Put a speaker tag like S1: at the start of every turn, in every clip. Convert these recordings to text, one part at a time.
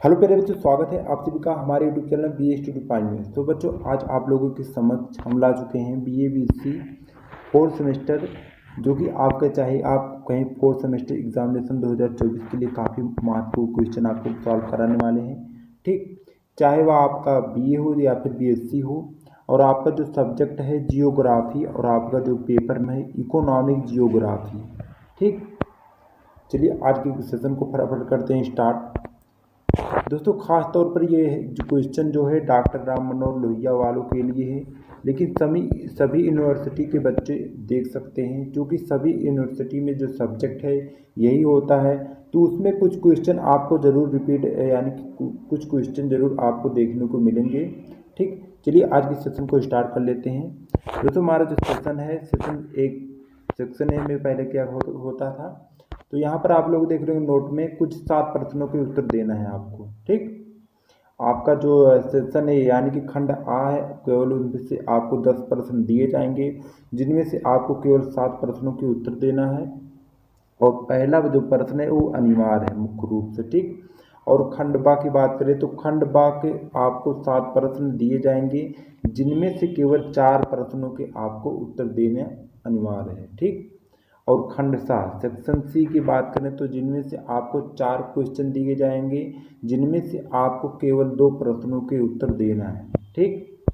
S1: Hello प्यारे बच्चों, स्वागत है आप सभी का हमारे YouTube channel B A student point में। तो बच्चों, आज आप लोगों के समक्ष हम ला चुके हैं B A B C fourth semester, जो कि आपका चाहे आप कहीं फोर्थ सेमेस्टर एग्जामिनेशन 2024 के लिए काफ़ी महत्वपूर्ण क्वेश्चन आपको सॉल्व कराने वाले हैं। ठीक, चाहे वह आपका बी ए हो या फिर बी एस सी हो, और आपका जो सब्जेक्ट है जियोग्राफी, और आपका जो पेपर में है इकोनॉमिक जियोग्राफी। ठीक, चलिए आज के सेशन को फटाफट करते हैं स्टार्ट। दोस्तों, खास तौर पर ये जो क्वेश्चन जो है डॉक्टर राम मनोहर लोहिया वालों के लिए है, लेकिन सभी यूनिवर्सिटी के बच्चे देख सकते हैं, क्योंकि सभी यूनिवर्सिटी में जो सब्जेक्ट है यही होता है। तो उसमें कुछ क्वेश्चन आपको ज़रूर रिपीट, यानी कि कुछ क्वेश्चन ज़रूर आपको देखने को मिलेंगे। ठीक, चलिए आज के सेशन को स्टार्ट कर लेते हैं। दोस्तों, हमारा जो सेशन है, सेक्शन ए में पहले क्या होता था, तो यहाँ पर आप लोग देख रहे हो नोट में कुछ 7 प्रश्नों के उत्तर देना है आपको। ठीक, आपका जो सेक्शन है यानी कि खंड आ है, केवल उनमें से आपको 10 प्रश्न दिए जाएंगे, जिनमें से आपको केवल 7 प्रश्नों के उत्तर देना है। और पहला जो प्रश्न है वो अनिवार्य है मुख्य रूप से। ठीक, और खंड बा की बात करें तो खंड बा के आपको 7 प्रश्न दिए जाएंगे, जिनमें से केवल 4 प्रश्नों के आपको उत्तर देने अनिवार्य है। ठीक, और खंड सा सेक्शन सी की बात करें तो जिनमें से आपको 4 क्वेश्चन दिए जाएंगे, जिनमें से आपको केवल 2 प्रश्नों के उत्तर देना है। ठीक,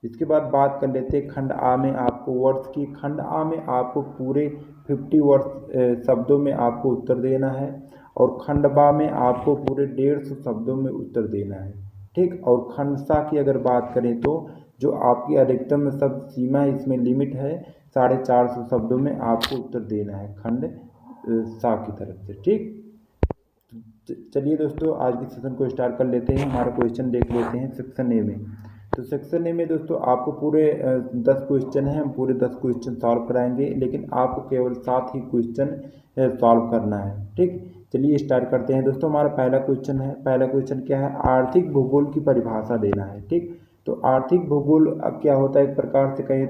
S1: इसके बाद बात कर लेते हैं खंड आ में आपको वर्ड्स की। खंड आ में आपको पूरे 50 वर्ड्स शब्दों में आपको उत्तर देना है, और खंड बा में आपको पूरे 150 शब्दों में उत्तर देना है। ठीक, और खंड सा की अगर बात करें तो जो आपकी अधिकतम शब्द सीमा है, इसमें लिमिट है 450 शब्दों में आपको उत्तर देना है खंड सा की तरफ से। ठीक, चलिए दोस्तों, आज के सेशन को स्टार्ट कर लेते हैं। हमारा क्वेश्चन देख लेते हैं सेक्शन ए में। तो सेक्शन ए में दोस्तों आपको पूरे 10 क्वेश्चन हैं, हम पूरे 10 क्वेश्चन सॉल्व कराएंगे, लेकिन आपको केवल 7 ही क्वेश्चन सॉल्व करना है। ठीक, चलिए स्टार्ट करते हैं। दोस्तों, हमारा पहला क्वेश्चन है। पहला क्वेश्चन क्या है? आर्थिक भूगोल की परिभाषा देना है। ठीक, तो आर्थिक भूगोल क्या होता है, एक प्रकार से कहें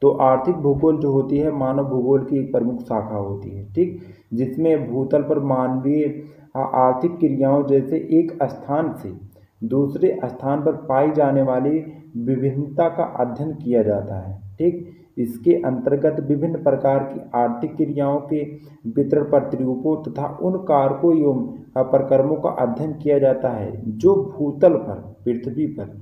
S1: तो आर्थिक भूगोल जो होती है मानव भूगोल की एक प्रमुख शाखा होती है। ठीक, जिसमें भूतल पर मानवीय आर्थिक क्रियाओं जैसे एक स्थान से दूसरे स्थान पर पाई जाने वाली विभिन्नता का अध्ययन किया जाता है। ठीक, इसके अंतर्गत विभिन्न प्रकार की आर्थिक क्रियाओं के वितरण प्रतिरूपों तथा उन कारकों एवं प्रकर्मों का अध्ययन किया जाता है जो भूतल पर, पृथ्वी पर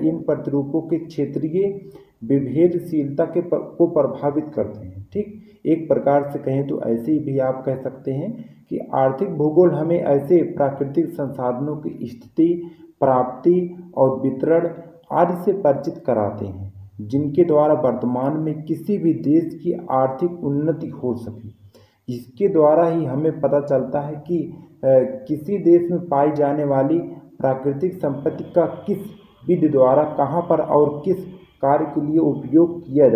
S1: इन प्रतिरूपों के क्षेत्रीय विभेदशीलता को प्रभावित करते हैं। ठीक, एक प्रकार से कहें तो ऐसे भी आप कह सकते हैं कि आर्थिक भूगोल हमें ऐसे प्राकृतिक संसाधनों की स्थिति, प्राप्ति और वितरण आदि से परिचित कराते हैं, जिनके द्वारा वर्तमान में किसी भी देश की आर्थिक उन्नति हो सके। इसके द्वारा ही हमें पता चलता है कि किसी देश में पाई जाने वाली प्राकृतिक संपत्ति का किस विधि द्वारा कहाँ पर और किस कार्य के लिए उपयोग किया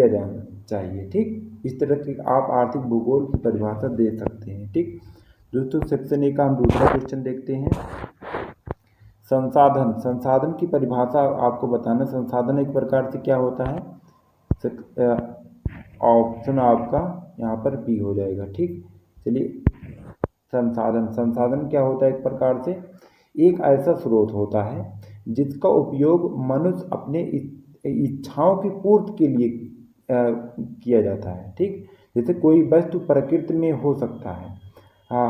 S1: जाना चाहिए। ठीक, इस तरह की आप आर्थिक भूगोल की परिभाषा दे सकते हैं। ठीक, दोस्तों, सेक्शन ए का हम दूसरा क्वेश्चन देखते हैं। संसाधन की परिभाषा आपको बताना। संसाधन एक प्रकार से क्या होता है, ऑप्शन आपका यहाँ पर बी हो जाएगा। ठीक, चलिए, संसाधन क्या होता है, एक प्रकार से एक ऐसा स्रोत होता है जिसका उपयोग मनुष्य अपने इच्छाओं की पूर्ति के लिए किया जाता है। ठीक, जैसे कोई वस्तु प्रकृति में हो सकता है,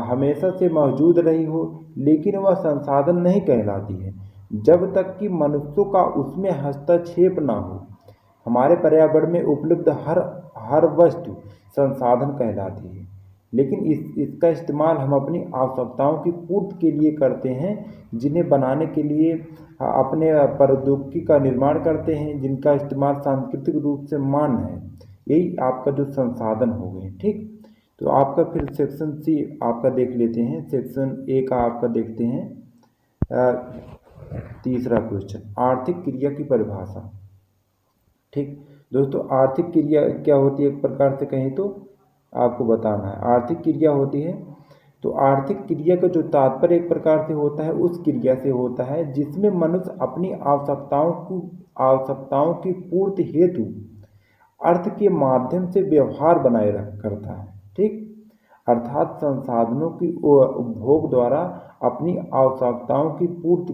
S1: हमेशा से मौजूद रही हो, लेकिन वह संसाधन नहीं कहलाती है जब तक कि मनुष्यों का उसमें हस्तक्षेप ना हो। हमारे पर्यावरण में उपलब्ध हर वस्तु संसाधन कहलाती है, लेकिन इसका इस्तेमाल हम अपनी आवश्यकताओं की पूर्ति के लिए करते हैं, जिन्हें बनाने के लिए अपने प्रौद्योगिकी का निर्माण करते हैं, जिनका इस्तेमाल सांस्कृतिक रूप से मान्य है। यही आपका जो संसाधन हो गए। ठीक, तो आपका फिर सेक्शन सी आपका देख लेते हैं। सेक्शन ए का आपका देखते हैं तीसरा क्वेश्चन, आर्थिक क्रिया की परिभाषा। ठीक, दोस्तों, आर्थिक क्रिया क्या होती है, एक प्रकार से कहें तो आपको बताना है। आर्थिक क्रिया होती है, तो आर्थिक क्रिया का जो तात्पर्य एक प्रकार से होता है उस क्रिया से होता है जिसमें मनुष्य अपनी आवश्यकताओं की पूर्ति हेतु अर्थ के माध्यम से व्यवहार बनाए करता है। ठीक, अर्थात संसाधनों की उपभोग द्वारा अपनी आवश्यकताओं की पूर्ति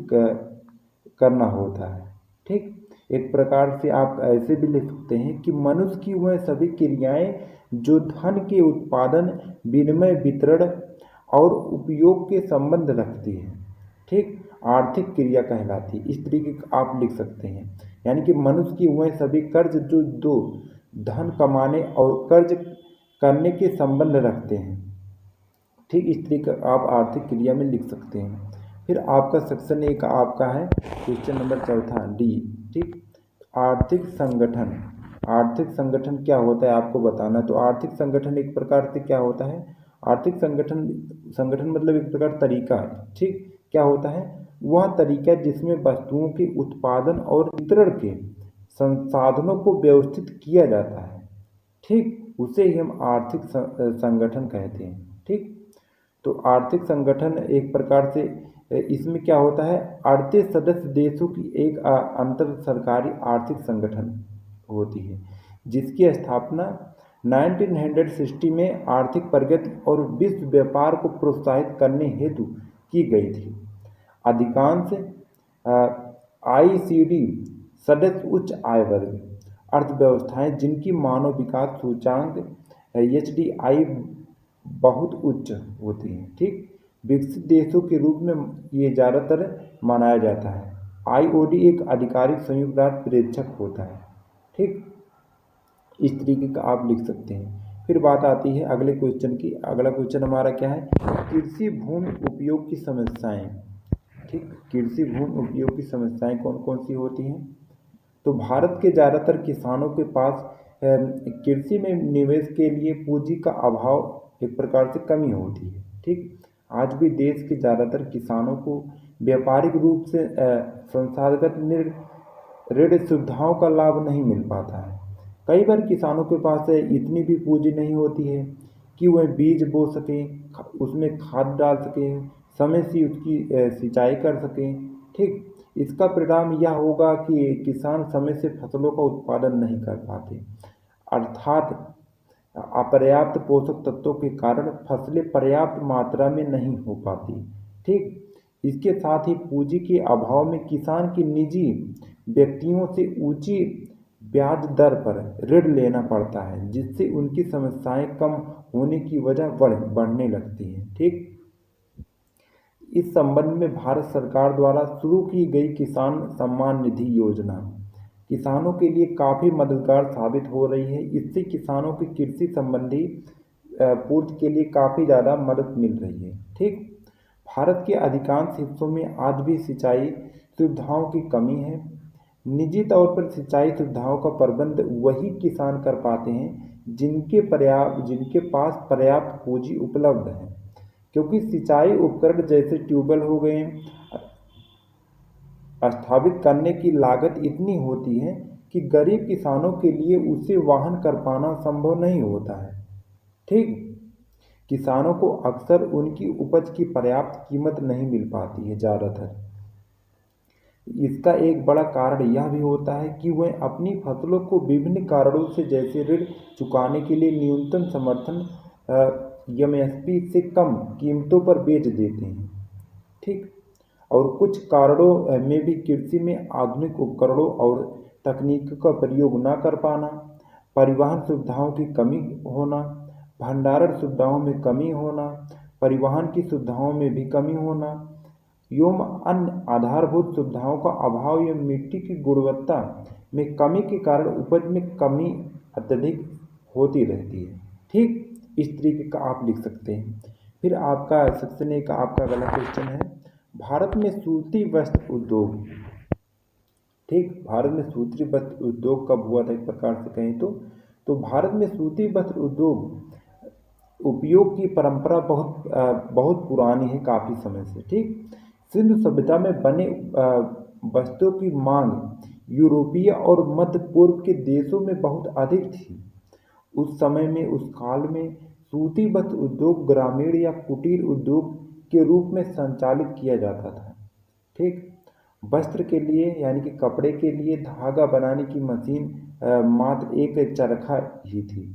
S1: करना होता है। ठीक, एक प्रकार से आप ऐसे भी लिख सकते हैं कि मनुष्य की वह सभी क्रियाएं जो धन के उत्पादन, विनिमय, वितरण और उपयोग के संबंध रखती है, ठीक, आर्थिक क्रिया कहलाती है। इस तरीके का आप लिख सकते हैं, यानी कि मनुष्य की वह सभी कर्ज जो दो धन कमाने और कर्ज करने के संबंध रखते हैं। ठीक, इस तरीके आप आर्थिक क्रिया में लिख सकते हैं। फिर आपका सेक्शन एक आपका है क्वेश्चन नंबर चौथा डी। ठीक, आर्थिक संगठन। आर्थिक संगठन क्या होता है आपको बताना। तो आर्थिक संगठन एक प्रकार से क्या होता है, आर्थिक संगठन संगठन मतलब एक प्रकार तरीका है। ठीक, क्या होता है, वह तरीका जिसमें वस्तुओं के उत्पादन और वितरण के संसाधनों को व्यवस्थित किया जाता है। ठीक, उसे ही हम आर्थिक संगठन कहते हैं। ठीक, तो आर्थिक संगठन एक प्रकार से इसमें क्या होता है, 38 सदस्य देशों की एक अंतर सरकारी आर्थिक संगठन होती है, जिसकी स्थापना 1960 में आर्थिक प्रगति और विश्व व्यापार को प्रोत्साहित करने हेतु की गई थी। अधिकांश आईसीडी सदस्य उच्च आय वर्ग अर्थव्यवस्थाएं जिनकी मानव विकास सूचांक HDI बहुत उच्च होती हैं। ठीक, विकसित देशों के रूप में ये ज़्यादातर मनाया जाता है। IOD एक आधिकारिक संयुक्त राष्ट्र प्रेक्षक होता है। ठीक, इस तरीके का आप लिख सकते हैं। फिर बात आती है अगले क्वेश्चन की। अगला क्वेश्चन हमारा क्या है, कृषि भूमि उपयोग की समस्याएं। ठीक, कृषि भूमि उपयोग की समस्याएं कौन कौन सी होती हैं। तो भारत के ज़्यादातर किसानों के पास कृषि में निवेश के लिए पूंजी का अभाव एक प्रकार से कमी होती है। ठीक, आज भी देश के ज़्यादातर किसानों को व्यापारिक रूप से संस्थागत ऋण सुविधाओं का लाभ नहीं मिल पाता है। कई बार किसानों के पास इतनी भी पूंजी नहीं होती है कि वह बीज बो सकें, उसमें खाद डाल सकें, समय से उसकी सिंचाई कर सकें। ठीक, इसका परिणाम यह होगा कि किसान समय से फसलों का उत्पादन नहीं कर पाते, अर्थात अपर्याप्त पोषक तत्वों के कारण फसलें पर्याप्त मात्रा में नहीं हो पाती। ठीक, इसके साथ ही पूंजी के अभाव में किसान की निजी व्यक्तियों से ऊंची ब्याज दर पर ऋण लेना पड़ता है, जिससे उनकी समस्याएं कम होने की वजह बढ़ने लगती हैं। ठीक, इस संबंध में भारत सरकार द्वारा शुरू की गई किसान सम्मान निधि योजना किसानों के लिए काफ़ी मददगार साबित हो रही है। इससे किसानों की कृषि संबंधी पूर्ति के लिए काफ़ी ज़्यादा मदद मिल रही है। ठीक, भारत के अधिकांश हिस्सों में आज भी सिंचाई सुविधाओं की कमी है। निजी तौर पर सिंचाई सुविधाओं का प्रबंध वही किसान कर पाते हैं जिनके पास पर्याप्त पूंजी उपलब्ध है, क्योंकि सिंचाई उपकरण जैसे ट्यूबवेल हो गए स्थापित करने की लागत इतनी होती है कि गरीब किसानों के लिए उसे वहन कर पाना संभव नहीं होता है। ठीक, किसानों को अक्सर उनकी उपज की पर्याप्त कीमत नहीं मिल पाती है ज़्यादातर। इसका एक बड़ा कारण यह भी होता है कि वह अपनी फसलों को विभिन्न कारणों से जैसे ऋण चुकाने के लिए न्यूनतम समर्थन MSP से कम कीमतों पर बेच देते हैं। ठीक, और कुछ कारणों में भी कृषि में आधुनिक उपकरणों और तकनीक का प्रयोग न कर पाना, परिवहन सुविधाओं की कमी होना, भंडारण सुविधाओं में कमी होना, परिवहन की सुविधाओं में भी कमी होना एवं अन्य आधारभूत सुविधाओं का अभाव या मिट्टी की गुणवत्ता में कमी के कारण उपज में कमी अत्यधिक होती रहती है। ठीक, इस तरीके का आप लिख सकते हैं। फिर आपका सेक्शन ए का आपका अगला क्वेश्चन है, भारत में सूती वस्त्र उद्योग। ठीक, भारत में सूती वस्त्र उद्योग कब हुआ था एक प्रकार से कहें तो भारत में सूती वस्त्र उद्योग उपयोग की परंपरा बहुत पुरानी है, काफ़ी समय से। ठीक, सिंधु सभ्यता में बने वस्त्रों की मांग यूरोपीय और मध्य पूर्व के देशों में बहुत अधिक थी। उस समय में उस काल में सूती वस्त्र उद्योग ग्रामीण या कुटीर उद्योग के रूप में संचालित किया जाता था। ठीक, वस्त्र के लिए यानी कि कपड़े के लिए धागा बनाने की मशीन मात्र एक चरखा ही थी।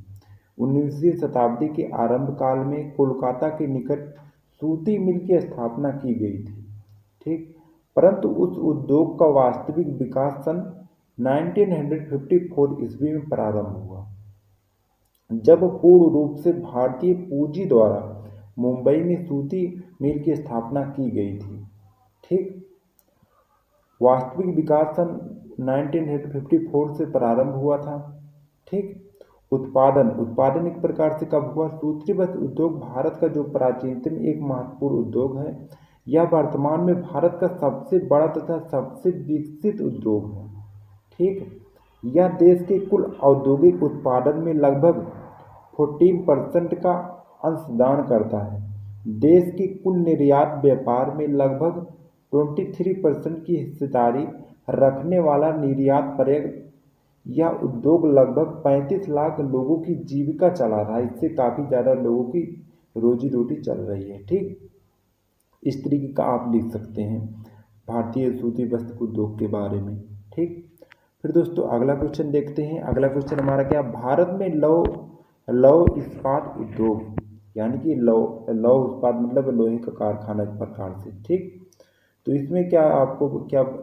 S1: 19वीं शताब्दी के आरंभ काल में कोलकाता के निकट सूती मिल की स्थापना की गई थी। ठीक, परंतु उस उद्योग का वास्तविक विकास सन 1954 ईस्वी में प्रारंभ हुआ, जब पूर्ण रूप से भारतीय पूंजी द्वारा मुंबई में सूती मिल की स्थापना की गई थी। ठीक, वास्तविक विकास सन 1954 से प्रारंभ हुआ था। ठीक, उत्पादन एक प्रकार से कब हुआ? सूती वस्त्र उद्योग भारत का जो प्राचीनतम एक महत्वपूर्ण उद्योग है, यह वर्तमान में भारत का सबसे बड़ा तथा सबसे विकसित उद्योग है। ठीक, यह देश के कुल औद्योगिक उत्पादन में लगभग 14% का अंशदान करता है। देश के कुल निर्यात व्यापार में लगभग 23% की हिस्सेदारी रखने वाला निर्यात पर्यटक यह उद्योग लगभग 35 लाख लोगों की जीविका चला रहा है। इससे काफ़ी ज़्यादा लोगों की रोजी रोटी चल रही है। ठीक, इस तरीके का आप लिख सकते हैं भारतीय सूती वस्त्र उद्योग के बारे में। ठीक, फिर दोस्तों अगला क्वेश्चन देखते हैं। अगला क्वेश्चन हमारा क्या? भारत में लौह इस्पात उद्योग, यानी कि लौह इस्पात मतलब लोहे का कारखाना एक प्रकार से। ठीक, तो इसमें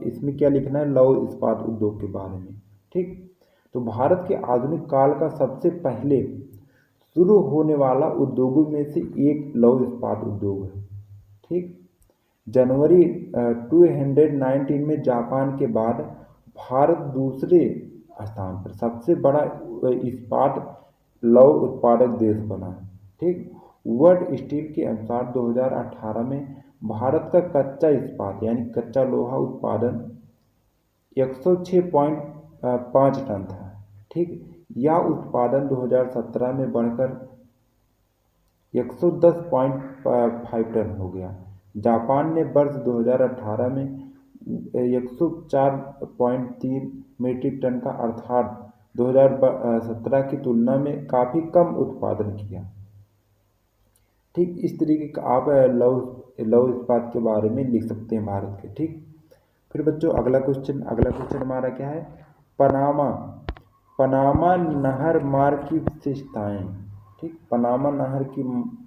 S1: इसमें क्या लिखना है? लौह इस्पात उद्योग के बारे में। ठीक, तो भारत के आधुनिक काल का सबसे पहले शुरू होने वाला उद्योगों में से एक लौह इस्पात उद्योग है। ठीक, जनवरी 219 में जापान के बाद भारत दूसरे स्थान पर सबसे बड़ा इस्पात लौह उत्पादक देश बना। ठीक, वर्ल्ड स्टील के अनुसार 2018 में भारत का कच्चा इस्पात यानी कच्चा लोहा उत्पादन 106.5 टन था। ठीक, यह उत्पादन 2017 में बढ़कर 110.5 टन हो गया। जापान ने वर्ष 2018 में 104.3 मीट्रिक टन का अर्थात 2017 की तुलना में काफ़ी कम उत्पादन किया। ठीक, इस तरीके का आप लौह इस्पात के बारे में लिख सकते हैं भारत के। ठीक, फिर बच्चों अगला क्वेश्चन हमारा क्या है? पनामा नहर मार्ग की विशेषताएं। ठीक, पनामा नहर की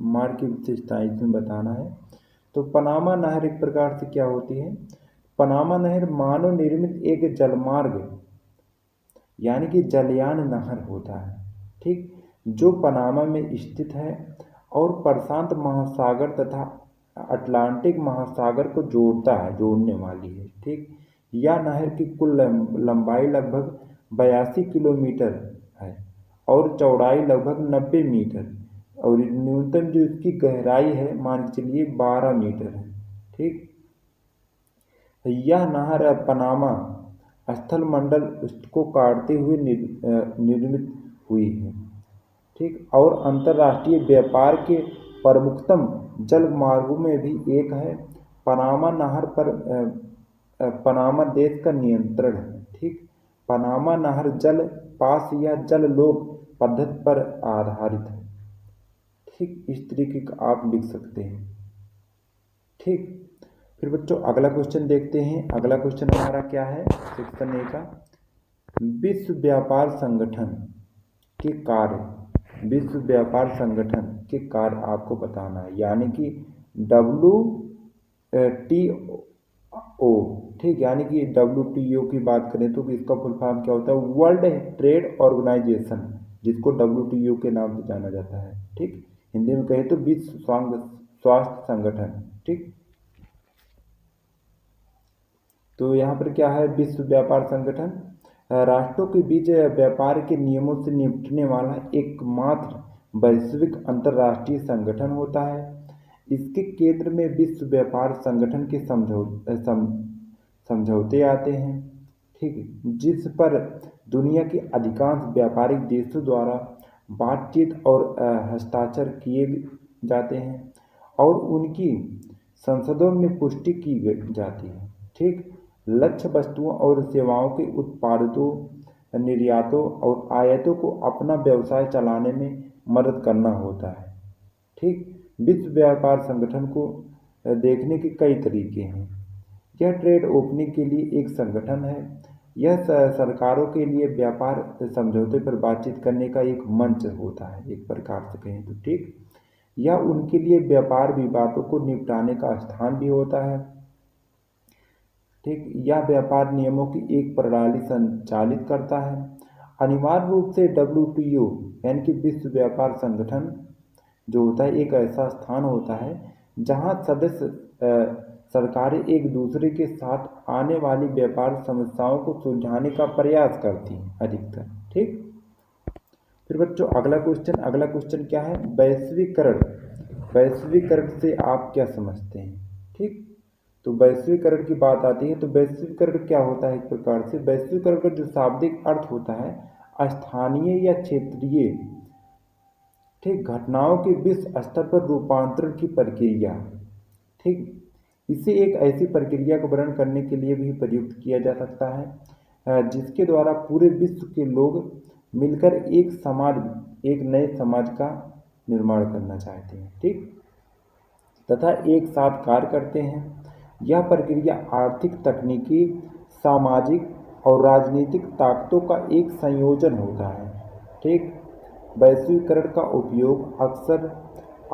S1: मार्ग की विशेषताएं इसमें बताना है। तो पनामा नहर एक प्रकार से क्या होती है? पनामा नहर मानव निर्मित एक जलमार्ग यानी कि जलयान नहर होता है। ठीक, जो पनामा में स्थित है और प्रशांत महासागर तथा अटलांटिक महासागर को जोड़ने वाली है। ठीक, यह नहर की कुल लंबाई लगभग 82 किलोमीटर है और चौड़ाई लगभग 90 मीटर और न्यूनतम जो इसकी गहराई है मान के चलिए 12 मीटर है। ठीक, यह नहर पनामा स्थल मंडल को काटते हुए निर्मित हुई है। ठीक, और अंतर्राष्ट्रीय व्यापार के प्रमुखतम जल मार्गों में भी एक है। पनामा नहर पर पनामा देश का नियंत्रण है। ठीक, पनामा नहर जल पास या जललोक पद्धति पर आधारित है। ठीक, इस तरीके का आप लिख सकते हैं। ठीक, फिर बच्चों अगला क्वेश्चन देखते हैं। अगला क्वेश्चन हमारा क्या है? सेक्शन ए का विश्व व्यापार संगठन के कार्य। विश्व व्यापार संगठन के कार्य आपको बताना है, यानी कि WTO। ठीक, यानी कि WTO की बात करें तो इसका फुल फॉर्म क्या होता है? वर्ल्ड ट्रेड ऑर्गेनाइजेशन, जिसको WTO के नाम से जाना जाता है। ठीक, हिंदी में कहें तो विश्व स्वास्थ्य संगठन। ठीक, तो यहाँ पर क्या है? विश्व व्यापार संगठन राष्ट्रों के बीच व्यापार के नियमों से निपटने वाला एकमात्र वैश्विक अंतर्राष्ट्रीय संगठन होता है। इसके केंद्र में विश्व व्यापार संगठन के समझौते आते हैं। ठीक, जिस पर दुनिया के अधिकांश व्यापारिक देशों द्वारा बातचीत और हस्ताक्षर किए जाते हैं और उनकी संसदों में पुष्टि की जाती है। ठीक, लक्ष्य वस्तुओं और सेवाओं के उत्पादों, निर्यातों और आयातों को अपना व्यवसाय चलाने में मदद करना होता है। ठीक, विश्व व्यापार संगठन को देखने के कई तरीके हैं। यह ट्रेड ओपनिंग के लिए एक संगठन है। यह सरकारों के लिए व्यापार समझौते पर बातचीत करने का एक मंच होता है, एक प्रकार से कहें तो, ठीक। यह उनके लिए व्यापार विवादों को निपटाने का स्थान भी होता है, ठीक। यह व्यापार नियमों की एक प्रणाली संचालित करता है। अनिवार्य रूप से WTO यानी कि विश्व व्यापार संगठन जो होता है एक ऐसा स्थान होता है जहां सदस्य सरकारें एक दूसरे के साथ आने वाली व्यापार समस्याओं को सुलझाने का प्रयास करती हैं अधिकतर, ठीक। फिर बच्चों अगला क्वेश्चन क्या है, वैश्वीकरण। वैश्वीकरण से आप क्या समझते हैं, ठीक। तो वैश्वीकरण की बात आती है तो वैश्वीकरण क्या होता है, एक प्रकार से वैश्वीकरण का जो शाब्दिक अर्थ होता है स्थानीय या क्षेत्रीय, ठीक, घटनाओं के विश्व स्तर पर रूपांतरण की प्रक्रिया, ठीक। इसे एक ऐसी प्रक्रिया का वर्णन करने के लिए भी प्रयुक्त किया जा सकता है जिसके द्वारा पूरे विश्व के लोग मिलकर एक नए समाज का निर्माण करना चाहते हैं, ठीक, तथा एक साथ कार्य करते हैं। यह प्रक्रिया आर्थिक, तकनीकी, सामाजिक और राजनीतिक ताकतों का एक संयोजन होता है, ठीक। वैश्वीकरण का उपयोग अक्सर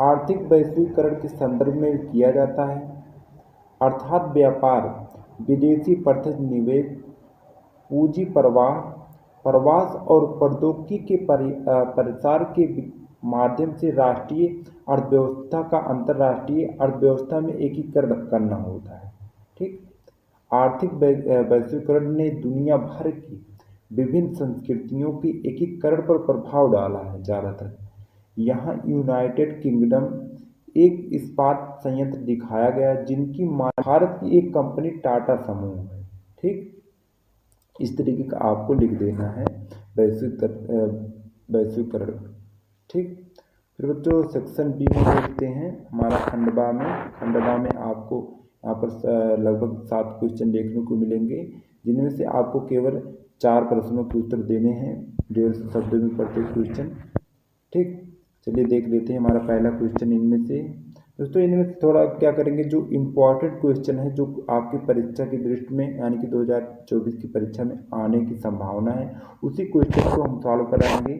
S1: आर्थिक वैश्वीकरण के संदर्भ में किया जाता है, अर्थात व्यापार, विदेशी प्रत्यक्ष निवेश, पूंजी प्रवाह, प्रवास और प्रौद्योगिकी के प्रसार के माध्यम से राष्ट्रीय अर्थव्यवस्था का अंतर्राष्ट्रीय अर्थव्यवस्था में एकीकरण करना होता है, ठीक। आर्थिक वैश्वीकरण ने दुनिया भर की विभिन्न संस्कृतियों के एकीकरण पर प्रभाव डाला है। ज़्यादातर यहाँ यूनाइटेड किंगडम एक इस्पात संयंत्र दिखाया गया जिनकी भारत की एक कंपनी टाटा समूह है, ठीक। इस तरीके का आपको लिख देना है वैश्वीकरण, ठीक। फिर बच्चों सेक्शन बी में देखते हैं हमारा खंडवा में आपको यहाँ पर लगभग 7 क्वेश्चन देखने को मिलेंगे जिनमें से आपको केवल 4 प्रश्नों के उत्तर देने हैं 150 शब्दों में प्रत्येक क्वेश्चन, ठीक। चलिए देख लेते हैं हमारा पहला क्वेश्चन इनमें से। दोस्तों इनमें से थोड़ा क्या करेंगे, जो इम्पोर्टेंट क्वेश्चन है जो आपकी परीक्षा की दृष्टि में यानी कि 2024 की परीक्षा में आने की संभावना है उसी क्वेश्चन को हम सॉल्व कराएंगे,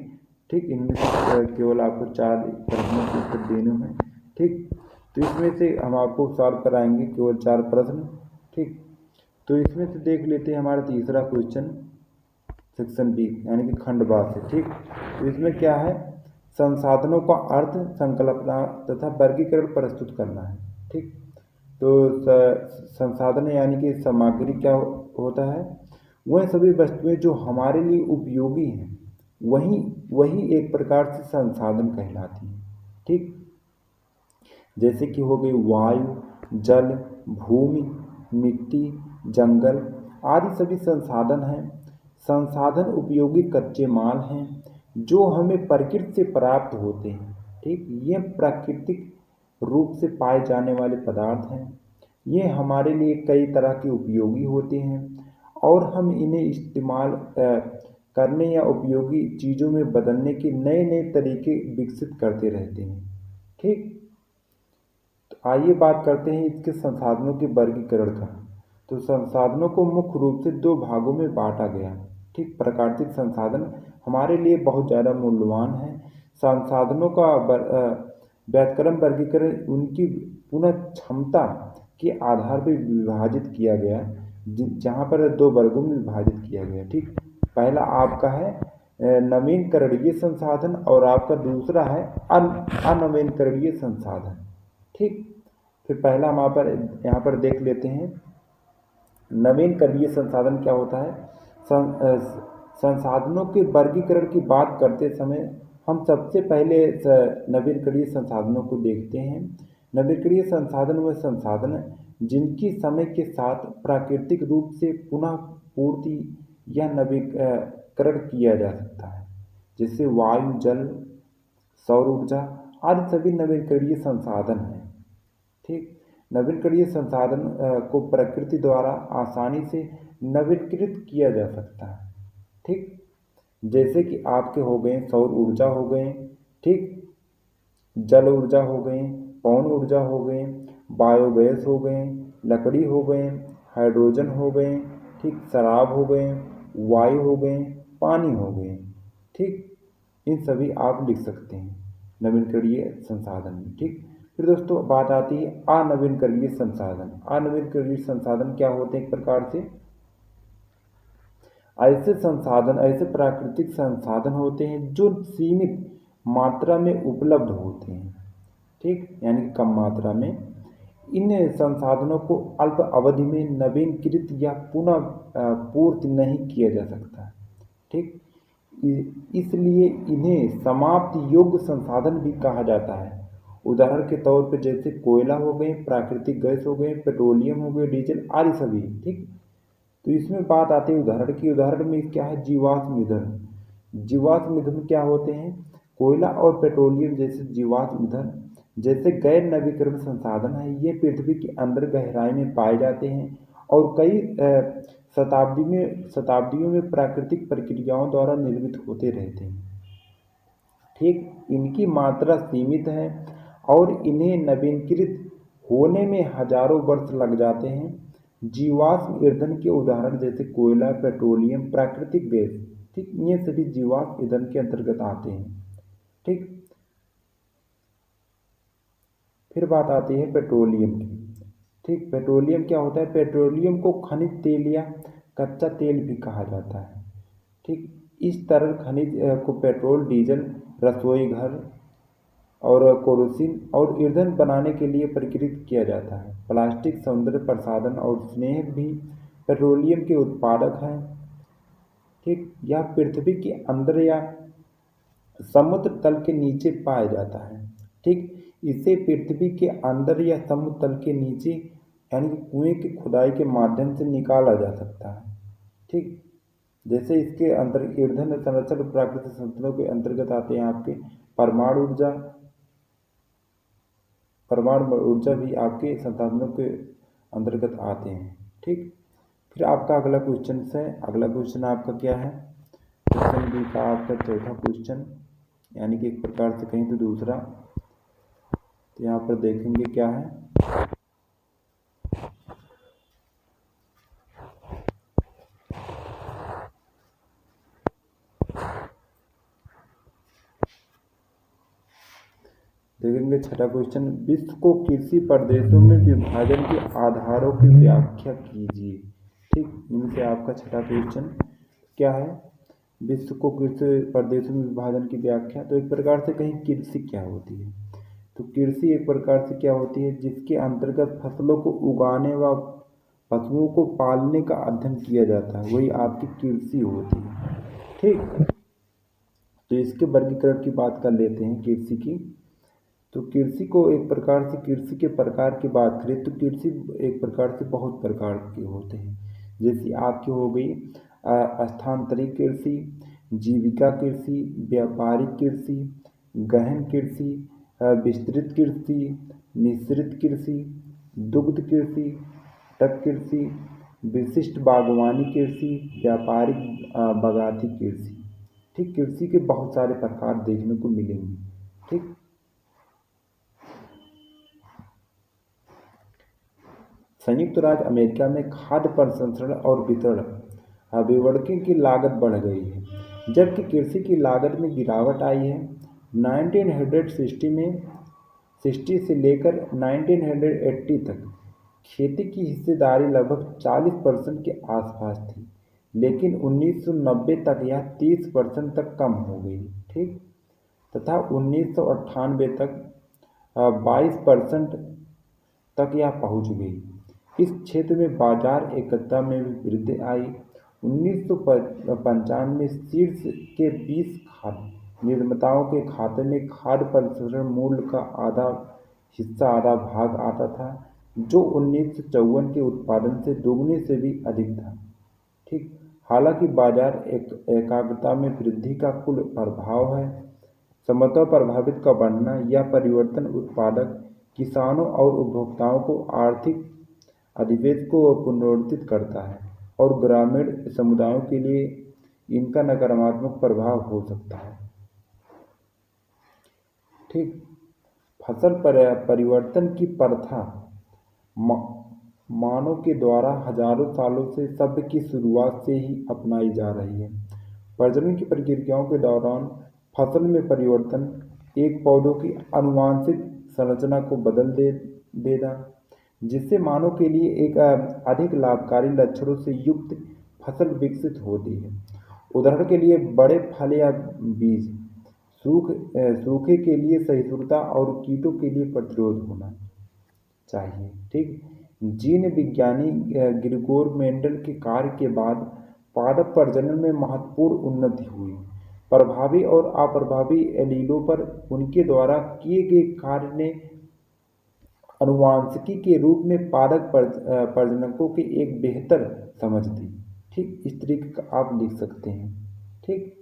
S1: ठीक। इनमें से केवल आपको 4 प्रश्नों के उत्तर देने हैं, ठीक। तो इसमें से हम आपको सॉल्व कराएंगे केवल 4 प्रश्न, ठीक। तो इसमें से देख लेते हैं हमारा तीसरा क्वेश्चन सेक्शन बी यानी कि खंडवा से, ठीक। तो इसमें क्या है, संसाधनों का अर्थ, संकल्पना तथा वर्गीकरण प्रस्तुत करना है, ठीक। तो संसाधन यानी कि सामग्री क्या होता है, वह सभी वस्तुएं जो हमारे लिए उपयोगी हैं वही एक प्रकार से संसाधन कहलाती हैं, ठीक। जैसे कि हो गई वायु, जल, भूमि, मिट्टी, जंगल आदि सभी संसाधन हैं। संसाधन उपयोगी कच्चे माल हैं जो हमें प्रकृति से प्राप्त होते हैं, ठीक। ये प्राकृतिक रूप से पाए जाने वाले पदार्थ हैं। ये हमारे लिए कई तरह के उपयोगी होते हैं और हम इन्हें इस्तेमाल करने या उपयोगी चीज़ों में बदलने के नए नए तरीके विकसित करते रहते हैं, ठीक। तो आइए बात करते हैं इसके संसाधनों के वर्गीकरण का। तो संसाधनों को मुख्य रूप से 2 भागों में बांटा गया, ठीक। प्राकृतिक संसाधन हमारे लिए बहुत ज़्यादा मूल्यवान है। संसाधनों का व्याकरण वर्गीकरण उनकी पुनः क्षमता के आधार पर विभाजित किया गया, जहाँ पर 2 वर्गों में विभाजित किया गया, ठीक। पहला आपका है नवीनकरणीय संसाधन और आपका दूसरा है अनवीनकरणीय संसाधन, ठीक। फिर पहला हम यहाँ पर देख लेते हैं नवीनकरणीय संसाधन क्या होता है। संसाधनों के वर्गीकरण की बात करते समय हम सबसे पहले नवीनकरणीय संसाधनों को देखते हैं। नवीकरणीय संसाधन व संसाधन जिनकी समय के साथ प्राकृतिक रूप से पुनः पूर्ति या नवीकरण किया जा सकता है, जैसे वायु, जल, सौर ऊर्जा आदि सभी नवीकरणीय संसाधन हैं, ठीक। नवीकरणीय संसाधन को प्रकृति द्वारा आसानी से नवीनीकृत किया जा सकता है, ठीक। जैसे कि आपके हो गए सौर ऊर्जा हो गए, ठीक, जल ऊर्जा हो गए, पवन ऊर्जा हो गए, बायोगैस हो गए, लकड़ी हो गए, हाइड्रोजन हो गए, ठीक, शराब हो गए, वायु हो गए, पानी हो गए। ठीक, इन सभी आप लिख सकते हैं नवीकरणीय संसाधन में। ठीक, फिर दोस्तों बात आती है अनवीकरणीय संसाधन। अनवीकरणीय संसाधन क्या होते हैं? एक प्रकार से ऐसे संसाधन, ऐसे प्राकृतिक संसाधन होते हैं जो सीमित मात्रा में उपलब्ध होते हैं। ठीक, यानी कि कम मात्रा में। इन संसाधनों को अल्प अवधि में नवीनीकृत या पुनः पूर्ति नहीं किया जा सकता। ठीक, इसलिए इन्हें समाप्त योग्य संसाधन भी कहा जाता है। उदाहरण के तौर पर जैसे कोयला हो गए, प्राकृतिक गैस हो गए, पेट्रोलियम हो गए, डीजल आदि सभी। ठीक, तो इसमें बात आती है उदाहरण की। उदाहरण में क्या है? जीवाश्म ईंधन। जीवाश्म ईंधन क्या होते हैं? कोयला और पेट्रोलियम जैसे जीवाश्म ईंधन जैसे गैर नवीकरण संसाधन है, ये पृथ्वी के अंदर गहराई में पाए जाते हैं और कई शताब्दियों में प्राकृतिक प्रक्रियाओं द्वारा निर्मित होते रहते हैं। ठीक, इनकी मात्रा सीमित है और इन्हें नवीनीकृत होने में हजारों वर्ष लग जाते हैं। जीवाश्म ईंधन के उदाहरण जैसे कोयला, पेट्रोलियम, प्राकृतिक गैस। ठीक, ये सभी जीवाश्म ईंधन के अंतर्गत आते हैं। ठीक, फिर बात आती है पेट्रोलियम की। ठीक, पेट्रोलियम क्या होता है? पेट्रोलियम को खनिज तेल या कच्चा तेल भी कहा जाता है। ठीक, इस तरल खनिज को पेट्रोल, डीजल, रसोई घर और केरोसिन और ईंधन बनाने के लिए प्रक्रिया किया जाता है। प्लास्टिक, सौंदर्य प्रसाधन और स्नेहक भी पेट्रोलियम के उत्पादक हैं। ठीक, यह पृथ्वी के अंदर या समुद्र तल के नीचे पाया जाता है। ठीक, इसे पृथ्वी के अंदर या समुद्र तल के नीचे यानी कि कुएं की खुदाई के माध्यम से निकाला जा सकता है। ठीक, जैसे इसके अंतर ईंधन संरक्षण प्राकृतिक संसाधनों के अंतर्गत आते हैं आपके परमाणु ऊर्जा। परमाणु ऊर्जा भी आपके संसाधनों के अंतर्गत आते हैं। ठीक, फिर आपका अगला क्वेश्चन है। अगला क्वेश्चन आपका क्या है? क्वेश्चन बी का आपका चौथा क्वेश्चन, यानी कि एक प्रकार से कहीं तो दूसरा। तो यहाँ पर देखेंगे क्या है। देखेंगे छठा क्वेश्चन, विश्व को कृषि प्रदेशों में विभाजन के आधारों की व्याख्या कीजिए। ठीक, इनसे आपका छठा क्वेश्चन क्या है? विश्व को कृषि प्रदेशों में विभाजन की व्याख्या। तो एक प्रकार से कहीं कृषि क्या होती है? तो कृषि एक प्रकार से क्या होती है? जिसके अंतर्गत फसलों को उगाने व पशुओं को पालने का अध्ययन किया जाता है, वही आपकी कृषि होती है। ठीक, तो इसके वर्गीकरण की बात कर लेते हैं कृषि की। तो कृषि को एक प्रकार से कृषि के प्रकार की बात करें तो कृषि एक प्रकार से बहुत प्रकार के होते हैं। जैसे आपकी हो गई स्थानांतरित कृषि, जीविका कृषि, व्यापारिक कृषि, गहन कृषि, विस्तृत कृषि, मिश्रित कृषि, दुग्ध कृषि, तट कृषि, विशिष्ट बागवानी कृषि, व्यापारिक बागायती कृषि। ठीक, कृषि के बहुत सारे प्रकार देखने को मिलेंगे। ठीक, संयुक्त राज्य अमेरिका में खाद्य प्रसंस्करण और वितरण की लागत बढ़ गई है, जबकि कृषि की लागत में गिरावट आई है। 1960 से लेकर 1980 तक खेती की हिस्सेदारी लगभग 40% के आसपास थी, लेकिन 1990 तक यह 30% तक कम हो गई। ठीक, तथा 1998 तक 22% तक यह पहुंच गई। इस क्षेत्र में बाजार एकता में भी वृद्धि आई। 1995 शीर्ष के 20 खाद्य निर्माताओं के खाते में खाद्य प्रसंस्करण मूल्य का आधा भाग आता था, जो 1954 के उत्पादन से दोगुने से भी अधिक था। ठीक, हालांकि बाजार एकाग्रता में वृद्धि का कुल प्रभाव है। समता प्रभावित का बढ़ना यह परिवर्तन उत्पादक किसानों और उपभोक्ताओं को आर्थिक अधिवेश को पुनरुत्थित करता है और ग्रामीण समुदायों के लिए इनका नकारात्मक प्रभाव हो सकता है। ठीक, फसल परिवर्तन की प्रथा मानव के द्वारा हजारों सालों से सभ्य की शुरुआत से ही अपनाई जा रही है। प्रजनन की प्रक्रियाओं के दौरान फसल में परिवर्तन एक पौधों की आनुवांशिक संरचना को बदल देना, जिससे मानव के लिए एक अधिक लाभकारी लक्षणों से युक्त फसल विकसित होती है। उदाहरण के लिए बड़े फल या बीज, सूखे के लिए सहिष्णुता और कीटों के लिए प्रतिरोध होना चाहिए। ठीक, जीन विज्ञानी ग्रिगोर मेंडल के कार्य के बाद पादप प्रजनन में महत्वपूर्ण उन्नति हुई। प्रभावी और अप्रभावी एलीलों पर उनके द्वारा किए गए कार्य ने अनुवांशिकी के रूप में पादप प्रजनकों की एक बेहतर समझ दी। ठीक, इस तरीके का आप लिख सकते हैं। ठीक,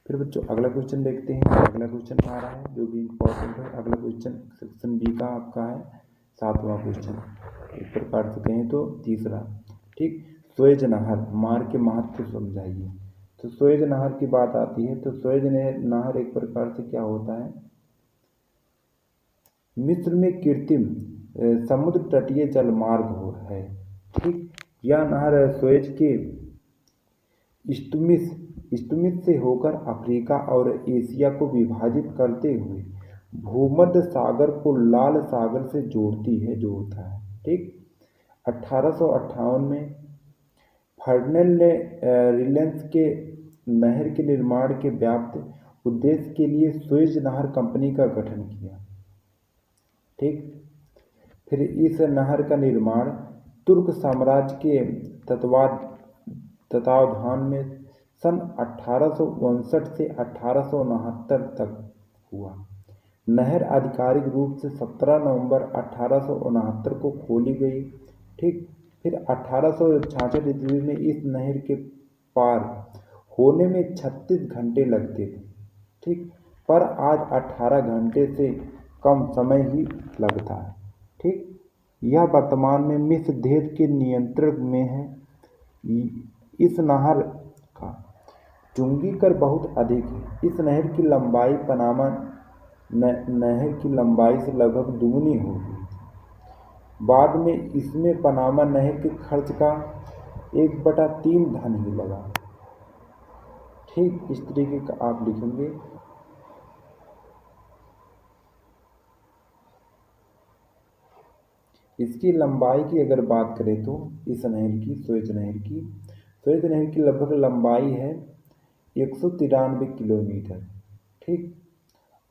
S1: फिर बच्चों अगला क्वेश्चन देखते हैं। अगला क्वेश्चन आ रहा है जो भी इम्पोर्टेंट है। अगला क्वेश्चन सेक्शन बी का आपका है 7वां क्वेश्चन, एक प्रकार से कहें तो तीसरा। ठीक, सुएज नहर मार्ग के महत्व समझाइए। तो सुएज नहर की बात आती है तो सुएज नहर एक प्रकार से क्या होता है, मिस्र में कृत्रिम समुद्र तटीय जलमार्ग है। ठीक, यह नहर सुएज के इस्तुमिस से होकर अफ्रीका और एशिया को विभाजित करते हुए भूमध्य सागर को लाल सागर से जोड़ती है, जो होता है। ठीक, 1858 में फर्नेल ने रिलायंस के नहर के निर्माण के व्याप्त उद्देश्य के लिए सुएज नहर कंपनी का गठन किया। ठीक, फिर इस नहर का निर्माण तुर्क साम्राज्य के तत्वावधान में सन 1859 से 1869 तक हुआ। नहर आधिकारिक रूप से 17 नवंबर 1869 को खोली गई। ठीक, फिर 1866 ईस्वी में इस नहर के पार होने में 36 घंटे लगते थे। ठीक, पर आज 18 घंटे से कम समय ही लगता है। ठीक, यह वर्तमान में मिस्र देश के नियंत्रण में है। इस नहर का चुंगीकर बहुत अधिक है। इस नहर की लंबाई पनामा नहर की लंबाई से लगभग दुगनी हो गई। बाद में इसमें पनामा नहर के खर्च का 1/3 धन ही लगा। ठीक, इस तरीके का आप लिखेंगे। इसकी लंबाई की अगर बात करें तो इस नहर की सुएज नहर की लगभग लंबाई है 193 किलोमीटर। ठीक,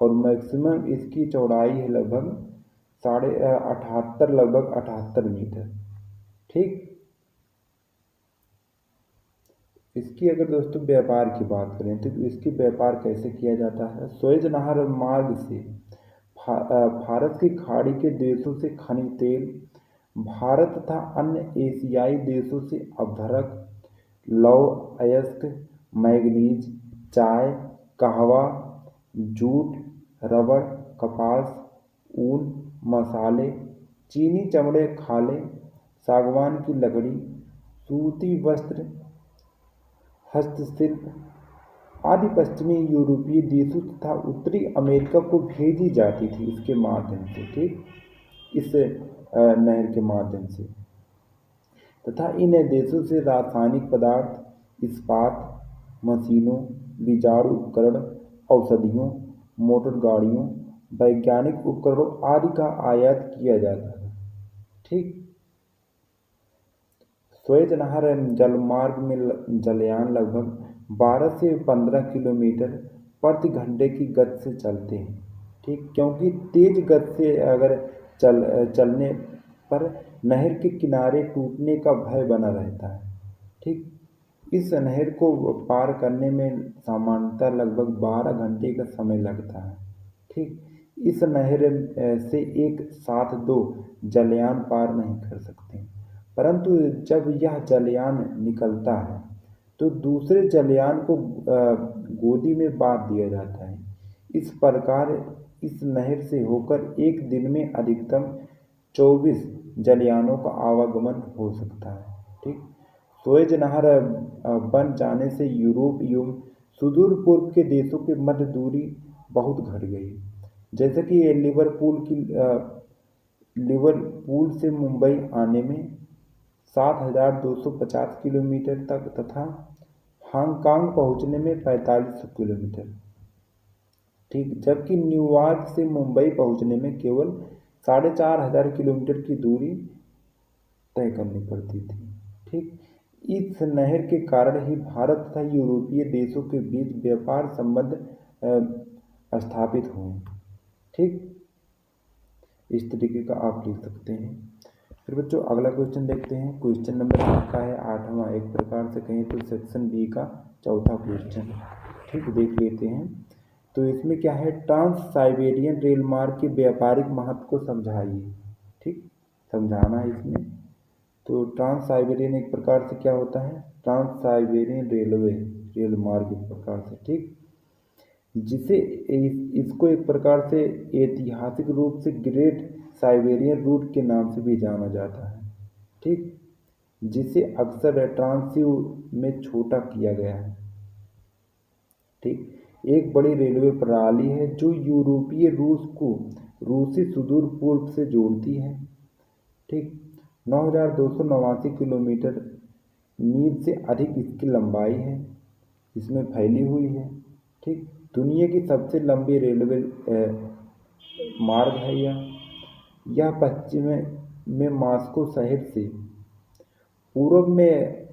S1: और मैक्सिमम इसकी चौड़ाई है लगभग 78 मीटर। ठीक, इसकी अगर दोस्तों व्यापार की बात करें तो इसकी व्यापार कैसे किया जाता है। सुएज नहर मार्ग से भारत की खाड़ी के देशों से खनिज तेल, भारत तथा अन्य एशियाई देशों से अभ्रक, लौह अयस्क, मैग्नीज, चाय, कहवा, जूट, रबड़, कपास, ऊन, मसाले, चीनी चमड़े, खाले, सागवान की लकड़ी, सूती वस्त्र, हस्तशिल्प आदि पश्चिमी यूरोपीय देशों तथा उत्तरी अमेरिका को भेजी जाती थी इसके माध्यम से। ठीक, इस नहर के माध्यम से, तथा इन देशों से रासायनिक पदार्थ, इस्पात, मशीनों, बीजाणु उपकरण, औषधियों, मोटर गाड़ियों, वैज्ञानिक उपकरणों आदि का आयात किया जाता था। ठीक, सुएज नहर जलमार्ग में जलयान लगभग 12 से 15 किलोमीटर प्रति घंटे की गति से चलते हैं। ठीक, क्योंकि तेज गति से अगर चलने पर नहर के किनारे टूटने का भय बना रहता है। ठीक, इस नहर को पार करने में सामान्यतः लगभग 12 घंटे का समय लगता है। ठीक, इस नहर से एक साथ 2 जलयान पार नहीं कर सकते, परंतु जब यह जलयान निकलता है तो दूसरे जलयान को गोदी में बांध दिया जाता है। इस प्रकार इस नहर से होकर एक दिन में अधिकतम 24 जलयानों का आवागमन हो सकता है। ठीक, सुएज नहर बन जाने से यूरोप एवं सुदूर पूर्व के देशों के मध्य दूरी बहुत घट गई। जैसे कि लिवरपूल की लिवरपूल से मुंबई आने में 7,250 किलोमीटर तक तथा हांगकांग पहुंचने में 4500 किलोमीटर। ठीक, जबकि न्यूयॉर्क से मुंबई पहुंचने में केवल 4,500 किलोमीटर की दूरी तय करनी पड़ती थी। ठीक, इस नहर के कारण ही भारत तथा यूरोपीय देशों के बीच व्यापार संबंध स्थापित हुए। ठीक, इस तरीके का आप लिख सकते हैं। फिर बच्चों अगला क्वेश्चन देखते हैं। क्वेश्चन नंबर आपका है 8वां, एक प्रकार से कहें तो सेक्शन बी का चौथा क्वेश्चन। ठीक, देख लेते हैं। तो इसमें क्या है, ट्रांस साइबेरियन रेल मार्ग के व्यापारिक महत्व को समझाइए। ठीक, समझाना है इसमें। तो ट्रांस साइबेरियन एक प्रकार से क्या होता है, ट्रांस साइबेरियन रेल मार्ग एक प्रकार से। ठीक, जिसे इसको एक प्रकार से ऐतिहासिक रूप से ग्रेट साइबेरियन रूट के नाम से भी जाना जाता है। ठीक, जिसे अक्सर ट्रांसिव में छोटा किया गया है। ठीक, एक बड़ी रेलवे प्रणाली है जो यूरोपीय रूस को रूसी सुदूर पूर्व से जोड़ती है। ठीक, 9,289 किलोमीटर मील से अधिक इसकी लंबाई है, इसमें फैली हुई है। ठीक, दुनिया की सबसे लंबी रेलवे मार्ग है यह पश्चिम में मॉस्को शहर से पूर्व में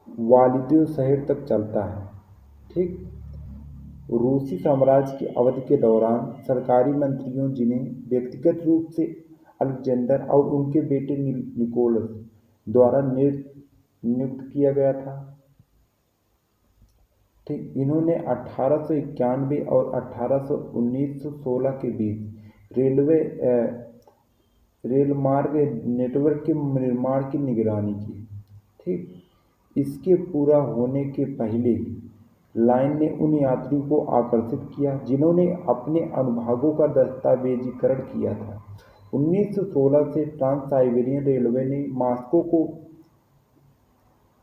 S1: वालिदियो शहर तक चलता है। ठीक, रूसी साम्राज्य की अवधि के दौरान सरकारी मंत्रियों, जिन्हें व्यक्तिगत रूप से अलेक्जेंडर और उनके बेटे निकोलस द्वारा नियुक्त किया गया था। ठीक, इन्होंने 1891 और 1916 के बीच रेल मार्ग नेटवर्क के निर्माण की निगरानी की। ठीक, इसके पूरा होने के पहले लाइन ने उन यात्रियों को आकर्षित किया जिन्होंने अपने अनुभागों का दस्तावेजीकरण किया था। 1916 से ट्रांस साइबेरियन रेलवे ने मॉस्को को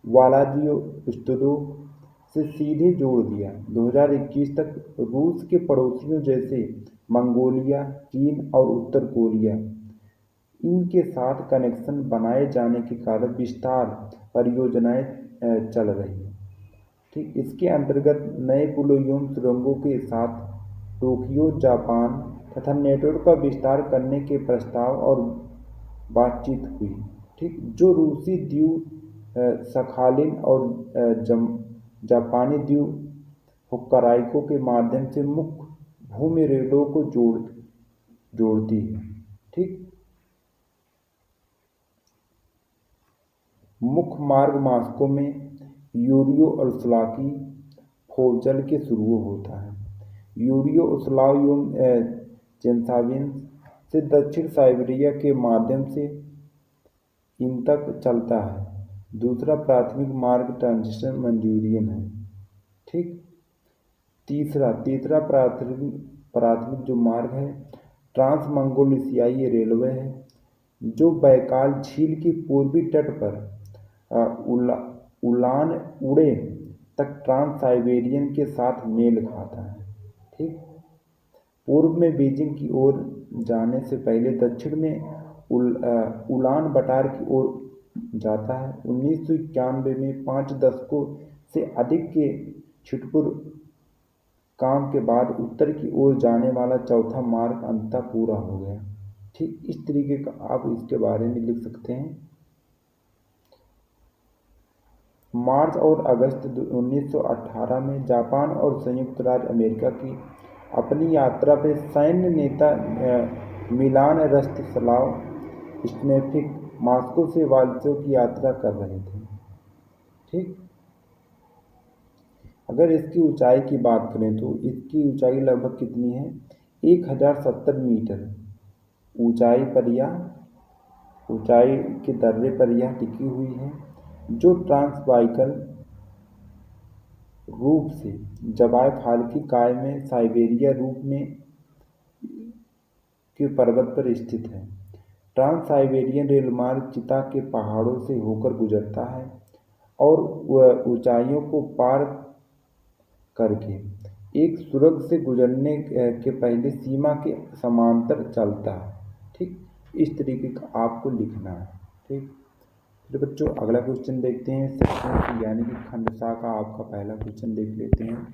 S1: व्लादिवोस्तोक से सीधे जोड़ दिया। 2021 तक रूस के पड़ोसियों जैसे मंगोलिया, चीन और उत्तर कोरिया इनके साथ कनेक्शन बनाए जाने के कारण विस्तार परियोजनाएं चल रही हैं। ठीक, इसके अंतर्गत नए पुलों एवं सुरंगों के साथ टोक्यो, जापान तथा नेटवर्क का विस्तार करने के प्रस्ताव और बातचीत हुई। ठीक, जो रूसी द्वीप सखालिन और जापानी द्वीप होक्काइडो के माध्यम से मुख्य भूमि रेलों को जोड़ती है। ठीक, मुख्य मार्ग मॉस्को में यूरियो-ओस्लाकी फोवजल के शुरू होता है। यूरियो-ओस्लाव एवं चेंचाविन्स्क से दक्षिण साइबेरिया के माध्यम से इन तक चलता है। दूसरा प्राथमिक मार्ग ट्रांजिशन मंचूरियन है। ठीक, तीसरा प्राथमिक जो मार्ग है ट्रांस मंगोलियाई रेलवे है, जो बैकाल झील के पूर्वी तट पर उलान उड़े तक ट्रांस साइबेरियन के साथ मेल खाता है। ठीक, पूर्व में बीजिंग की ओर जाने से पहले दक्षिण में उलान बटार की ओर जाता है। 1991 में 5 दशकों से अधिक के छिटपुट काम के बाद उत्तर की ओर जाने वाला चौथा मार्ग अंततः पूरा हो गया। ठीक, इस तरीके का आप इसके बारे में लिख सकते हैं। मार्च और अगस्त 1918 में जापान और संयुक्त राज्य अमेरिका की अपनी यात्रा पर सैन्य नेता मिलान रस्तिस्लाव स्टेफानिक मॉस्को से वालिदियो की यात्रा कर रहे थे। ठीक, अगर इसकी ऊंचाई की बात करें तो इसकी ऊंचाई लगभग कितनी है, 1070 मीटर ऊंचाई के दर्रे पर यह टिकी हुई है, जो ट्रांसबाइकल रूप से जबायफाल्की काय में साइबेरिया रूप में के पर्वत पर स्थित है। ट्रांस साइबेरियन रेलमार्ग चिता के पहाड़ों से होकर गुजरता है और ऊंचाइयों को पार करके एक सुरंग से गुजरने के पहले सीमा के समांतर चलता है। ठीक, इस तरीके का आपको लिखना है। ठीक, फिर बच्चों अगला क्वेश्चन देखते हैं सेक्शन यानी कि खंड सा का आपका पहला क्वेश्चन देख लेते हैं,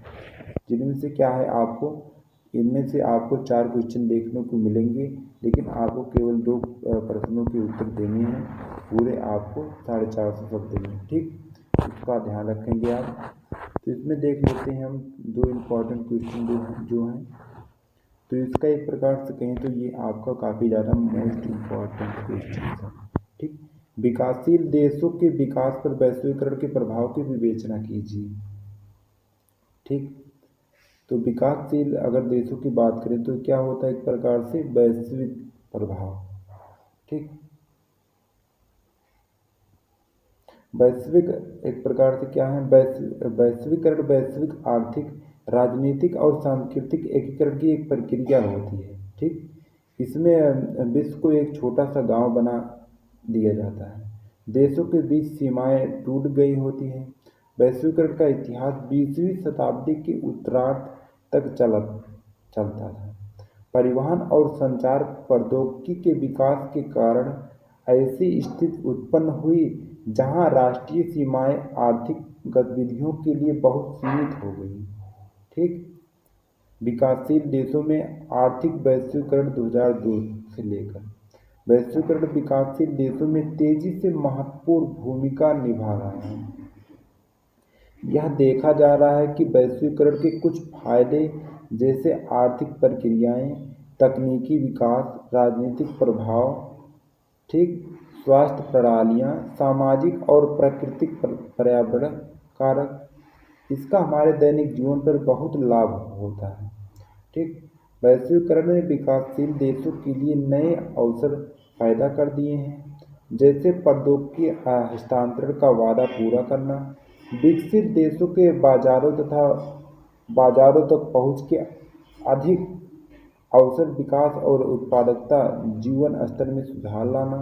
S1: जिनमें से क्या है आपको इनमें से आपको 4 क्वेश्चन देखने को मिलेंगे, लेकिन आपको केवल 2 प्रश्नों के उत्तर देने हैं, पूरे आपको 450 शब्द में। ठीक, इसका ध्यान रखेंगे आप। तो इसमें देख लेते हैं हम 2 इम्पॉर्टेंट क्वेश्चन जो हैं। तो इसका एक प्रकार से कहें तो ये आपका काफ़ी ज़्यादा मोस्ट इम्पॉर्टेंट क्वेश्चन है। ठीक, विकासशील देशों के विकास पर वैश्वीकरण के प्रभाव की विवेचना कीजिए। ठीक, तो विकासशील अगर देशों की बात करें तो क्या होता है, एक प्रकार से वैश्विक प्रभाव। ठीक, वैश्विक एक प्रकार से क्या है, वैश्वीकरण वैश्विक आर्थिक, राजनीतिक और सांस्कृतिक एकीकरण की एक प्रक्रिया होती है। ठीक, इसमें विश्व को एक छोटा सा गांव बना दिया जाता है, देशों के बीच सीमाएं टूट गई होती हैं। वैश्वीकरण का इतिहास 20वीं शताब्दी के उत्तरार्ध तक चलता था। परिवहन और संचार प्रौद्योगिकी के विकास के कारण ऐसी स्थिति उत्पन्न हुई जहां राष्ट्रीय सीमाएं आर्थिक गतिविधियों के लिए बहुत सीमित हो गई। ठीक, विकासशील देशों में आर्थिक वैश्वीकरण 2002 से लेकर वैश्वीकरण विकासशील देशों में तेजी से महत्वपूर्ण भूमिका निभा रहा है। यह देखा जा रहा है कि वैश्वीकरण के कुछ फायदे जैसे आर्थिक प्रक्रियाएं, तकनीकी विकास, राजनीतिक प्रभाव, ठीक, स्वास्थ्य प्रणालियां, सामाजिक और प्राकृतिक पर्यावरण कारक, इसका हमारे दैनिक जीवन पर बहुत लाभ होता है। ठीक, वैश्वीकरण ने विकासशील देशों के लिए नए अवसर पैदा कर दिए हैं, जैसे प्रौद्योगिकी हस्तांतरण का वादा पूरा करना, विकसित देशों के बाजारों तक पहुंच के अधिक अवसर, विकास और उत्पादकता, जीवन स्तर में सुधार लाना।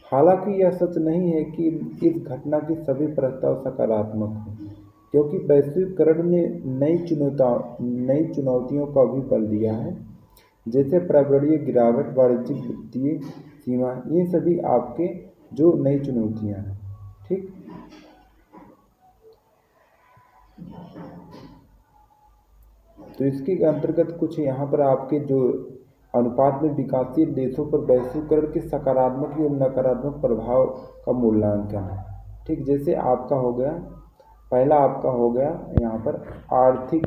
S1: हालांकि यह सच नहीं है कि इस घटना के सभी प्रस्ताव सकारात्मक हैं, क्योंकि वैश्वीकरण ने नई चुनौतियों का भी बल दिया है, जैसे पर्यावरणीय गिरावट, वाणिज्यिक वित्तीय सीमा, ये सभी आपके जो नई चुनौतियां हैं। ठीक, तो इसके अंतर्गत कुछ यहाँ पर आपके जो अनुपात में विकासशील देशों पर वैश्वीकरण के सकारात्मक और नकारात्मक प्रभाव का मूल्यांकन है। ठीक, जैसे आपका हो गया पहला आपका हो गया यहाँ पर आर्थिक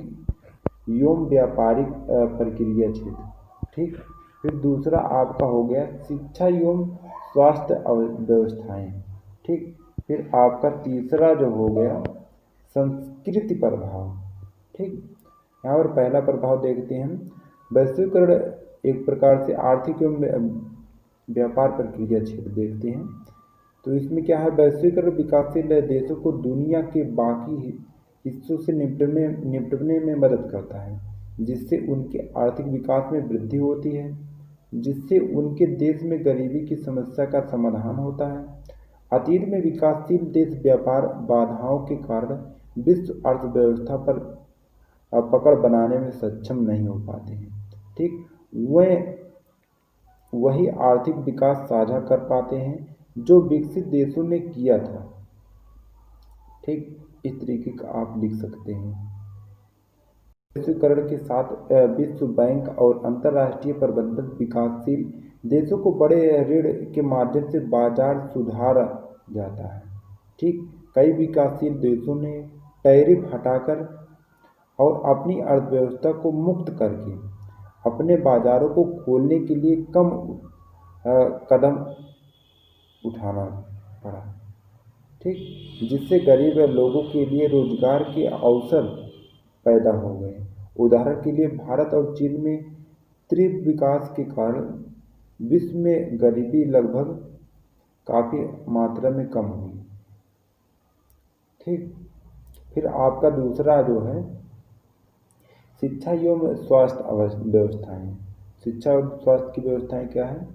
S1: एवं व्यापारिक प्रक्रिया क्षेत्र। ठीक, फिर दूसरा आपका हो गया शिक्षा एवं स्वास्थ्य व्यवस्थाएं। ठीक, फिर आपका तीसरा जो हो गया संस्कृति प्रभाव। ठीक, यहाँ पर पहला प्रभाव देखते हैं हम, वैश्वीकरण एक प्रकार से आर्थिक एवं व्यापार प्रक्रिया क्षेत्र देखते हैं। तो इसमें क्या है, वैश्वीकरण विकासशील देशों को दुनिया के बाकी हिस्सों से निपटने में मदद करता है, जिससे उनके आर्थिक विकास में वृद्धि होती है, जिससे उनके देश में गरीबी की समस्या का समाधान होता है। अतीत में विकासशील देश व्यापार बाधाओं के कारण विश्व अर्थव्यवस्था पर पकड़ बनाने में सक्षम नहीं हो पाते हैं। ठीक, वही आर्थिक विकास साझा कर पाते हैं जो विकसित देशों ने किया था। ठीक, इस तरीके का आप लिख सकते हैं। वैश्वीकरण के साथ विश्व बैंक और अंतर्राष्ट्रीय प्रबंधन विकासशील देशों को बड़े ऋण के माध्यम से बाजार सुधारा जाता है। ठीक, कई विकासशील देशों ने टैरिफ हटाकर और अपनी अर्थव्यवस्था को मुक्त करके अपने बाजारों को खोलने के लिए कम कदम उठाना पड़ा। ठीक, जिससे गरीब लोगों के लिए रोजगार के अवसर पैदा हो गए। उदाहरण के लिए भारत और चीन में तीव्र विकास के कारण विश्व में गरीबी लगभग काफ़ी मात्रा में कम हुई। ठीक, फिर आपका दूसरा जो है शिक्षा एवं स्वास्थ्य व्यवस्थाएं। शिक्षा और स्वास्थ्य की व्यवस्थाएं क्या है,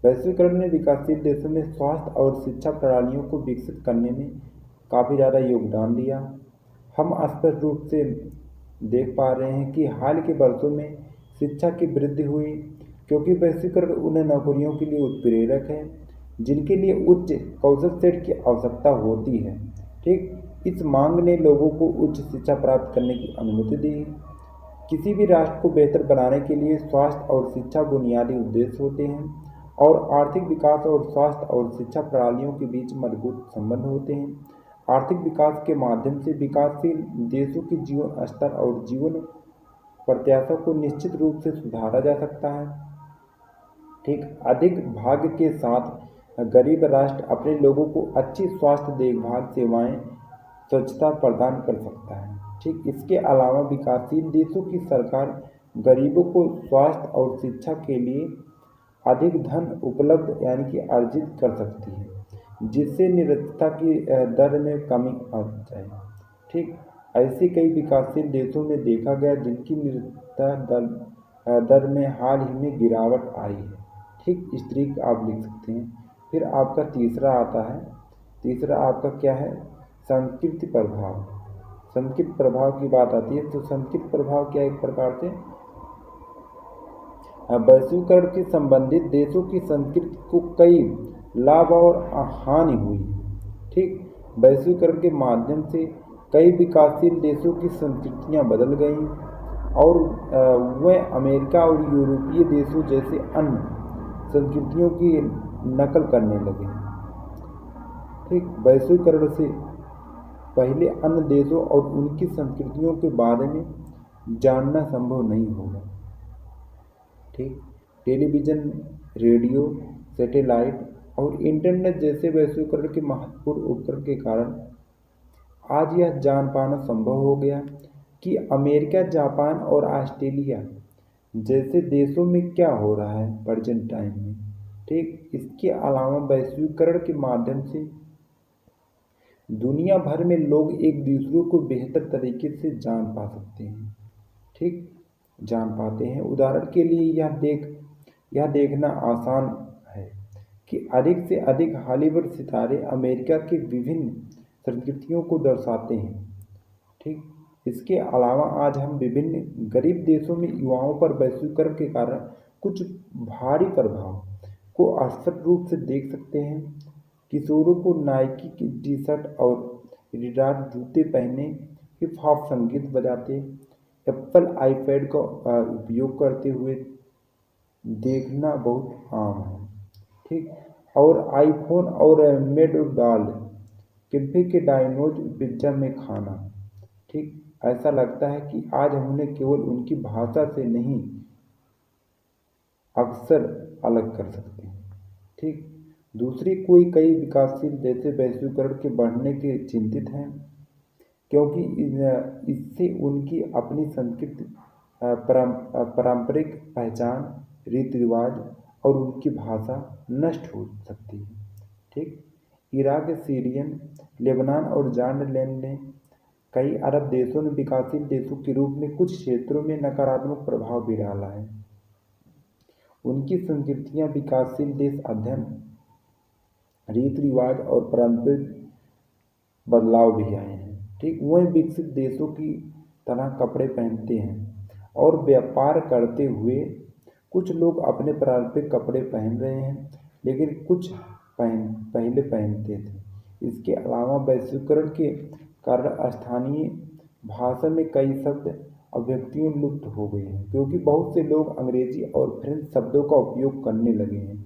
S1: वैश्वीकरण ने विकासशील देशों में स्वास्थ्य और शिक्षा प्रणालियों को विकसित करने में काफ़ी ज़्यादा योगदान दिया। हम स्पष्ट रूप से देख पा रहे हैं कि हाल के वर्षों में शिक्षा की वृद्धि हुई, क्योंकि वैश्वीकरण उन नौकरियों के लिए उत्प्रेरक है जिनके लिए उच्च कौशल सेट की आवश्यकता होती है। ठीक, इस मांग ने लोगों को उच्च शिक्षा प्राप्त करने की अनुमति दी। किसी भी राष्ट्र को बेहतर बनाने के लिए स्वास्थ्य और शिक्षा बुनियादी उद्देश्य होते हैं और आर्थिक विकास और स्वास्थ्य और शिक्षा प्रणालियों के बीच मजबूत संबंध होते हैं। आर्थिक विकास के माध्यम से विकासशील देशों के जीवन स्तर और जीवन प्रत्याशा को निश्चित रूप से सुधारा जा सकता है। ठीक, अधिक भाग्य के साथ गरीब राष्ट्र अपने लोगों को अच्छी स्वास्थ्य देखभाल सेवाएं स्वच्छता प्रदान कर सकता है। ठीक, इसके अलावा विकासशील देशों की सरकार गरीबों को स्वास्थ्य और शिक्षा के लिए अधिक धन उपलब्ध यानी कि अर्जित कर सकती है जिससे निरक्षरता की दर में कमी आ जाए। ठीक, ऐसे कई विकासशील देशों में देखा गया जिनकी निरक्षरता दर में हाल ही में गिरावट आई है। ठीक, इस तरीके आप लिख सकते हैं। फिर आपका तीसरा आता है, तीसरा आपका क्या है, सांस्कृतिक प्रभाव। सांस्कृतिक प्रभाव की बात आती है तो सांस्कृतिक प्रभाव क्या एक प्रकार से वैश्वीकरण के संबंधित देशों की संस्कृति को कई लाभ और हानि हुई। ठीक, वैश्वीकरण के माध्यम से कई विकासशील देशों की संस्कृतियां बदल गईं और वह अमेरिका और यूरोपीय देशों जैसे अन्य संस्कृतियों की नकल करने लगे। ठीक, वैश्वीकरण से पहले अन्य देशों और उनकी संस्कृतियों के बारे में जानना संभव नहीं होगा। ठीक, टेलीविज़न, रेडियो, सैटेलाइट और इंटरनेट जैसे वैश्वीकरण के महत्वपूर्ण उपकरण के कारण आज यह जान पाना संभव हो गया कि अमेरिका, जापान और ऑस्ट्रेलिया जैसे देशों में क्या हो रहा है प्रेजेंट टाइम में। ठीक, इसके अलावा वैश्वीकरण के माध्यम से दुनिया भर में लोग एक दूसरे को बेहतर तरीके से जान पा सकते हैं। ठीक, जान पाते हैं। उदाहरण के लिए यह देखना आसान है कि अधिक से अधिक हॉलीवुड सितारे अमेरिका की विभिन्न संस्कृतियों को दर्शाते हैं। ठीक, इसके अलावा आज हम विभिन्न गरीब देशों में युवाओं पर वैश्वीकरण के कारण कुछ भारी प्रभाव को स्पष्ट रूप से देख सकते हैं। किशोरों को नाइकी की टी शर्ट और एडिडास जूते पहने, हिप हॉप संगीत बजाते, एप्पल आईपैड का उपयोग करते हुए देखना बहुत आम है। ठीक, और आईफोन और मैकडॉनल्ड कैफे के डाइनोज पिज्जा में खाना। ठीक, ऐसा लगता है कि आज हमने केवल उनकी भाषा से नहीं अक्सर अलग कर सकते हैं। ठीक, दूसरी कई विकासशील देश वैश्वीकरण के बढ़ने के चिंतित हैं क्योंकि इससे उनकी अपनी संस्कृति, पारंपरिक पहचान, रीति रिवाज और उनकी भाषा नष्ट हो सकती है। ठीक, इराक, सीरियन, लेबनान और जॉर्डन ने कई अरब देशों ने विकासशील देशों के रूप में कुछ क्षेत्रों में नकारात्मक प्रभाव भी डाला है। उनकी संस्कृतियां विकासशील देश अध्ययन, रीति रिवाज और पारंपरिक बदलाव भी आए हैं। ठीक, वह विकसित देशों की तरह कपड़े पहनते हैं और व्यापार करते हुए कुछ लोग अपने पारंपरिक कपड़े पहन रहे हैं लेकिन कुछ पहले पहनते थे। इसके अलावा वैश्वीकरण के कारण स्थानीय भाषा में कई शब्द अभिव्यक्तियां लुप्त हो गई हैं क्योंकि बहुत से लोग अंग्रेजी और फ्रेंच शब्दों का उपयोग करने लगे हैं।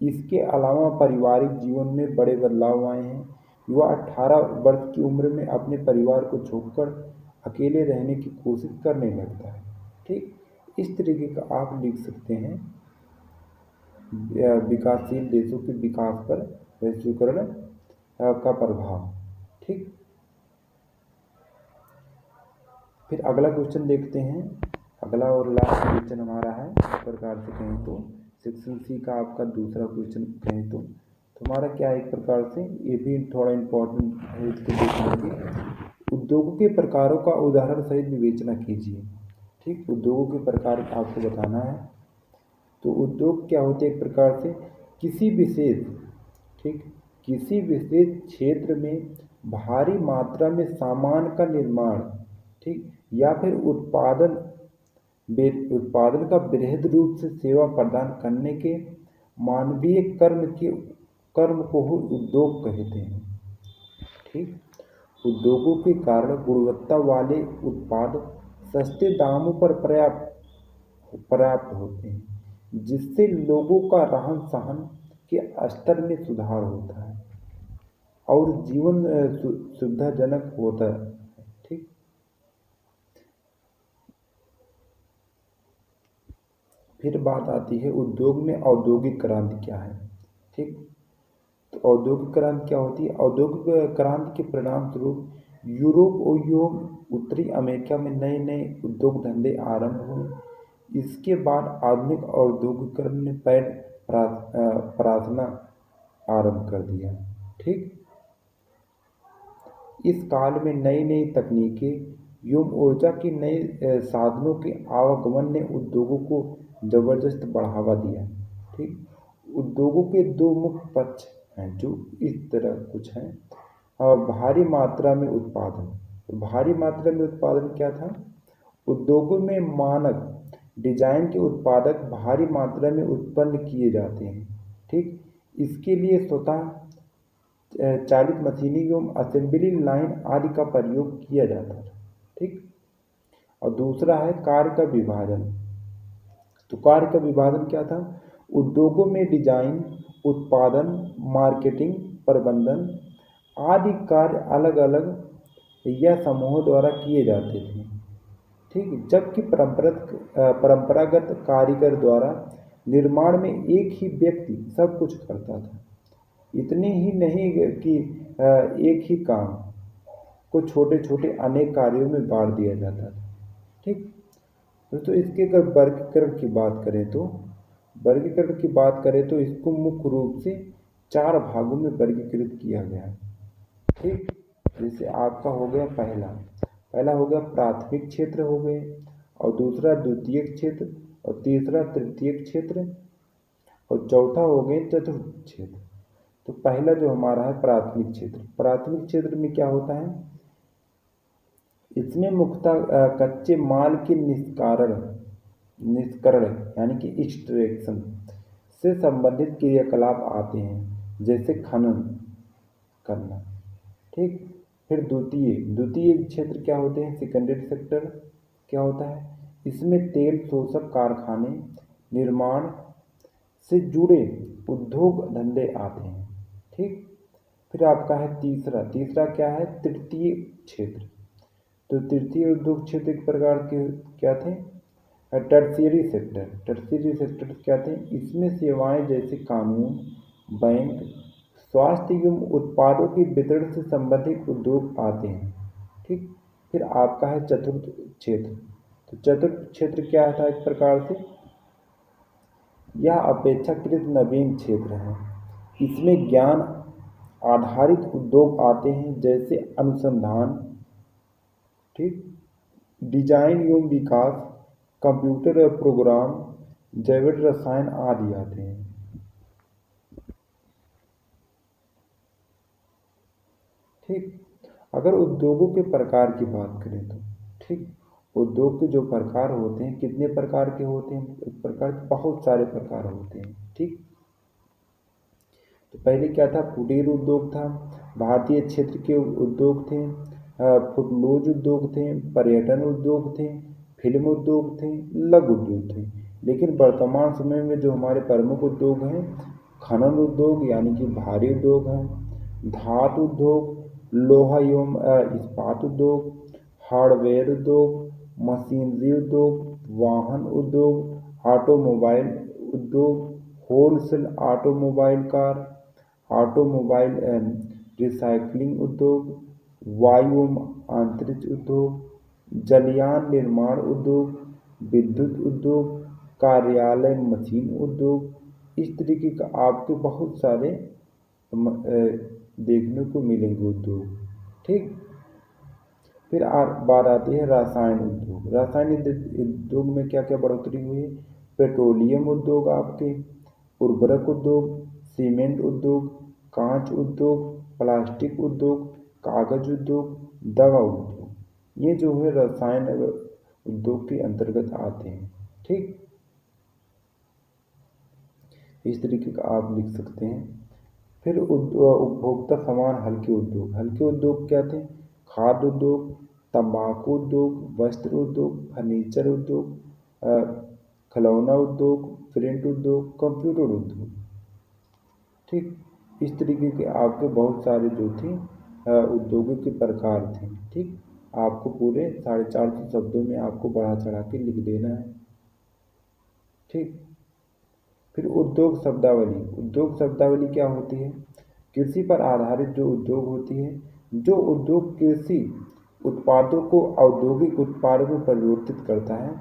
S1: इसके अलावा पारिवारिक जीवन में बड़े बदलाव आए हैं। युवा 18 वर्ष की उम्र में अपने परिवार को छोड़कर अकेले रहने की कोशिश करने लगता है। ठीक, इस तरीके का आप लिख सकते हैं विकासशील देशों के विकास पर वैश्वीकरण का प्रभाव। ठीक, फिर अगला क्वेश्चन देखते हैं। अगला और लास्ट क्वेश्चन हमारा है इस प्रकार से कहें तो सेक्शन सी का आपका दूसरा क्वेश्चन कहें तो हमारा क्या है, एक प्रकार से ये भी थोड़ा इम्पोर्टेंट है, इसको देखेंगे। उद्योगों के प्रकारों का उदाहरण सहित विवेचना कीजिए। ठीक, उद्योगों के प्रकार आपको बताना है। तो उद्योग क्या होते हैं, एक प्रकार से किसी विशेष क्षेत्र में भारी मात्रा में सामान का निर्माण, ठीक, या फिर उत्पादन उत्पादन का बृहद रूप से सेवा प्रदान करने के मानवीय कर्म को ही उद्योग कहते हैं। ठीक, उद्योगों के कारण गुणवत्ता वाले उत्पाद सस्ते दामों पर पर्याप्त होते हैं, जिससे लोगों का रहन सहन के स्तर में सुधार होता है और जीवन सुविधाजनक होता है। ठीक, फिर बात आती है उद्योग में औद्योगिक क्रांति क्या है। ठीक, तो औद्योगिक क्रांति क्या होती है? औद्योगिक क्रांति के परिणाम स्वरूप यूरोप और उत्तरी अमेरिका में नए नए उद्योग धंधे आरंभ हुए। इसके बाद आधुनिक औद्योगिकरण ने पैर परासना आरंभ कर दिया। ठीक, इस काल में नई नई तकनीकें एवं ऊर्जा के नए साधनों के आवागमन ने उद्योगों को जबरदस्त बढ़ावा दिया। ठीक, उद्योगों के दो मुख्य पक्ष हैं जो इस तरह कुछ हैं। भारी मात्रा में उत्पादन। तो भारी मात्रा में उत्पादन क्या था? उद्योगों में मानक डिजाइन के उत्पादक भारी मात्रा में उत्पन्न किए जाते हैं। ठीक, इसके लिए स्वतः चालित मशीनें एवं असेंबली लाइन आदि का प्रयोग किया जाता था। ठीक, और दूसरा है कार्य का विभाजन। तो कार्य का विभाजन क्या था? उद्योगों में डिजाइन, उत्पादन, मार्केटिंग, प्रबंधन आदि कार्य अलग अलग या समूहों द्वारा किए जाते थे। ठीक, जबकि परंपरागत कारीगर द्वारा निर्माण में एक ही व्यक्ति सब कुछ करता था। इतने ही नहीं कि एक ही काम को छोटे छोटे अनेक कार्यों में बांट दिया जाता था। ठीक, दोस्तों इसके अगर वर्गीकरण की बात करें तो इसको मुख्य रूप से 4 भागों में वर्गीकृत किया गया है। ठीक, जैसे आपका हो गया पहला हो गया प्राथमिक क्षेत्र हो गए, और दूसरा द्वितीयक क्षेत्र, और तीसरा तृतीयक क्षेत्र, और चौथा हो गए चतुर्थ क्षेत्र। तो पहला जो हमारा है प्राथमिक क्षेत्र। प्राथमिक क्षेत्र में क्या होता है? इसमें मुख्यतः कच्चे माल के निष्करण यानी कि एक्सट्रैक्शन से संबंधित क्रियाकलाप आते हैं, जैसे खनन करना। ठीक, फिर द्वितीय क्षेत्र क्या होते हैं? सेकेंडरी सेक्टर क्या होता है? इसमें तेल शोषक कारखाने, निर्माण से जुड़े उद्योग धंधे आते हैं। ठीक, फिर आपका है तीसरा क्या है? तृतीय क्षेत्र। तो तृतीय उद्योग क्षेत्र एक प्रकार के क्या थे? टर्शियरी सेक्टर क्या थे? इसमें सेवाएं जैसे कानून, बैंक, स्वास्थ्य एवं उत्पादों के वितरण से संबंधित उद्योग आते हैं। ठीक, फिर आपका है चतुर्थ क्षेत्र। तो चतुर्थ क्षेत्र क्या था? एक प्रकार से यह अपेक्षाकृत नवीन क्षेत्र है। इसमें ज्ञान आधारित उद्योग आते हैं, जैसे अनुसंधान, ठीक, डिजाइन एवं विकास, कंप्यूटर और प्रोग्राम, जैव रसायन आदि आते हैं। ठीक, अगर उद्योगों के प्रकार की बात करें तो ठीक, उद्योग के जो प्रकार होते हैं कितने प्रकार के होते हैं? एक प्रकार के बहुत सारे प्रकार होते हैं। ठीक, तो पहले क्या था? कुटीर उद्योग था, भारतीय क्षेत्र के उद्योग थे, फुटलूज उद्योग थे, पर्यटन उद्योग थे, फिल्म उद्योग थे, लघु उद्योग थे। लेकिन वर्तमान समय में जो हमारे प्रमुख उद्योग हैं, खनन उद्योग यानी कि भारी उद्योग हैं, धातु उद्योग, लोहा एवं इस्पात उद्योग, हार्डवेयर उद्योग, मशीनरी उद्योग, वाहन उद्योग, ऑटोमोबाइल उद्योग, wholesale automobile car, automobile recycling उद्योग, वायु अंतरिक्ष उद्योग, जलयान निर्माण उद्योग, विद्युत उद्योग, कार्यालय मशीन उद्योग। इस तरीके का आपको बहुत सारे देखने को मिलेंगे उद्योग। ठीक, फिर बात आती है रसायन उद्योग। रासायनिक उद्योग में क्या क्या बढ़ोतरी हुई है? पेट्रोलियम उद्योग, आपके उर्वरक उद्योग, सीमेंट उद्योग, कांच उद्योग, प्लास्टिक उद्योग, कागज उद्योग, दवा उद्योग। ये जो है रसायन उद्योग के अंतर्गत आते हैं। ठीक, इस तरीके का आप लिख सकते हैं। फिर उपभोक्ता समान हल्के उद्योग क्या थे? खाद्य उद्योग, तंबाकू उद्योग, वस्त्र उद्योग, फर्नीचर उद्योग, खिलौना उद्योग, प्रिंट उद्योग, कंप्यूटर उद्योग। ठीक, इस तरीके के आपके बहुत सारे जो थे उद्योगों के प्रकार थे। ठीक, आपको पूरे 450 शब्दों में आपको बढ़ा चढ़ा के लिख देना है। ठीक, फिर उद्योग शब्दावली क्या होती है? कृषि पर आधारित जो उद्योग होती है, जो उद्योग कृषि उत्पादों को औद्योगिक उत्पादों में परिवर्तित करता है,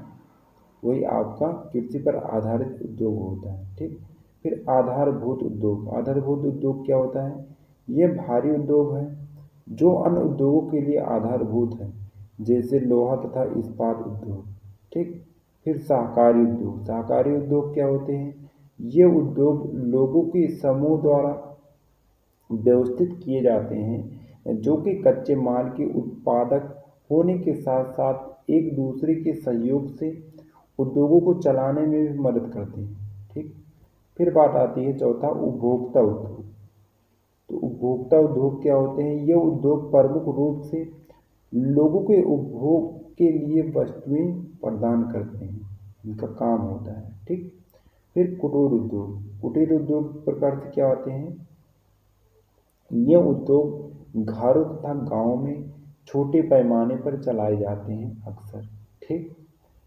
S1: वही आपका कृषि पर आधारित उद्योग होता है। ठीक, फिर आधारभूत उद्योग क्या होता है? ये भारी उद्योग है जो अन्य उद्योगों के लिए आधारभूत है, जैसे लोहा तथा इस्पात उद्योग। ठीक, फिर सहकारी उद्योग क्या होते हैं? ये उद्योग लोगों के समूह द्वारा व्यवस्थित किए जाते हैं, जो कि कच्चे माल के उत्पादक होने के साथ साथ एक दूसरे के सहयोग से उद्योगों को चलाने में भी मदद करते हैं। ठीक, फिर बात आती है चौथा, उपभोक्ता उद्योग। तो उपभोक्ता उद्योग क्या होते हैं? ये उद्योग प्रमुख रूप से लोगों के उपभोग के लिए वस्तुएं प्रदान करते हैं, इनका काम होता है। ठीक, फिर कुटीर उद्योग प्रकार से क्या होते हैं? ये उद्योग घरों तथा गांवों में छोटे पैमाने पर चलाए जाते हैं अक्सर। ठीक,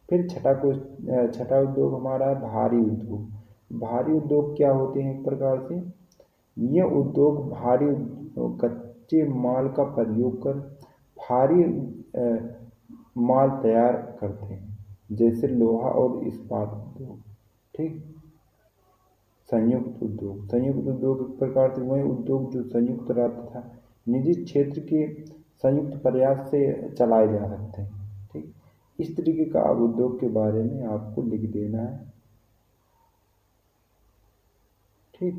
S1: फिर छठा उद्योग हमारा है भारी उद्योग क्या होते हैं? एक प्रकार से ये उद्योग कच्चे माल का प्रयोग कर भारी माल तैयार करते हैं, जैसे लोहा और इस्पात उद्योग। ठीक, संयुक्त उद्योग एक प्रकार से वह उद्योग जो संयुक्त तथा निजी क्षेत्र के संयुक्त प्रयास से चलाए जा सकते हैं। ठीक, इस तरीके का आप उद्योग के बारे में आपको लिख देना है। ठीक,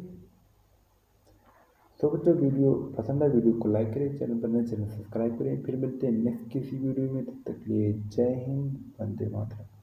S1: तो बच्चों वीडियो पसंद है, वीडियो को लाइक करें, चैनल पर नए चैनल सब्सक्राइब करें। फिर मिलते हैं नेक्स्ट किसी वीडियो में, तब तक के लिए जय हिंद, वंदे मातरम।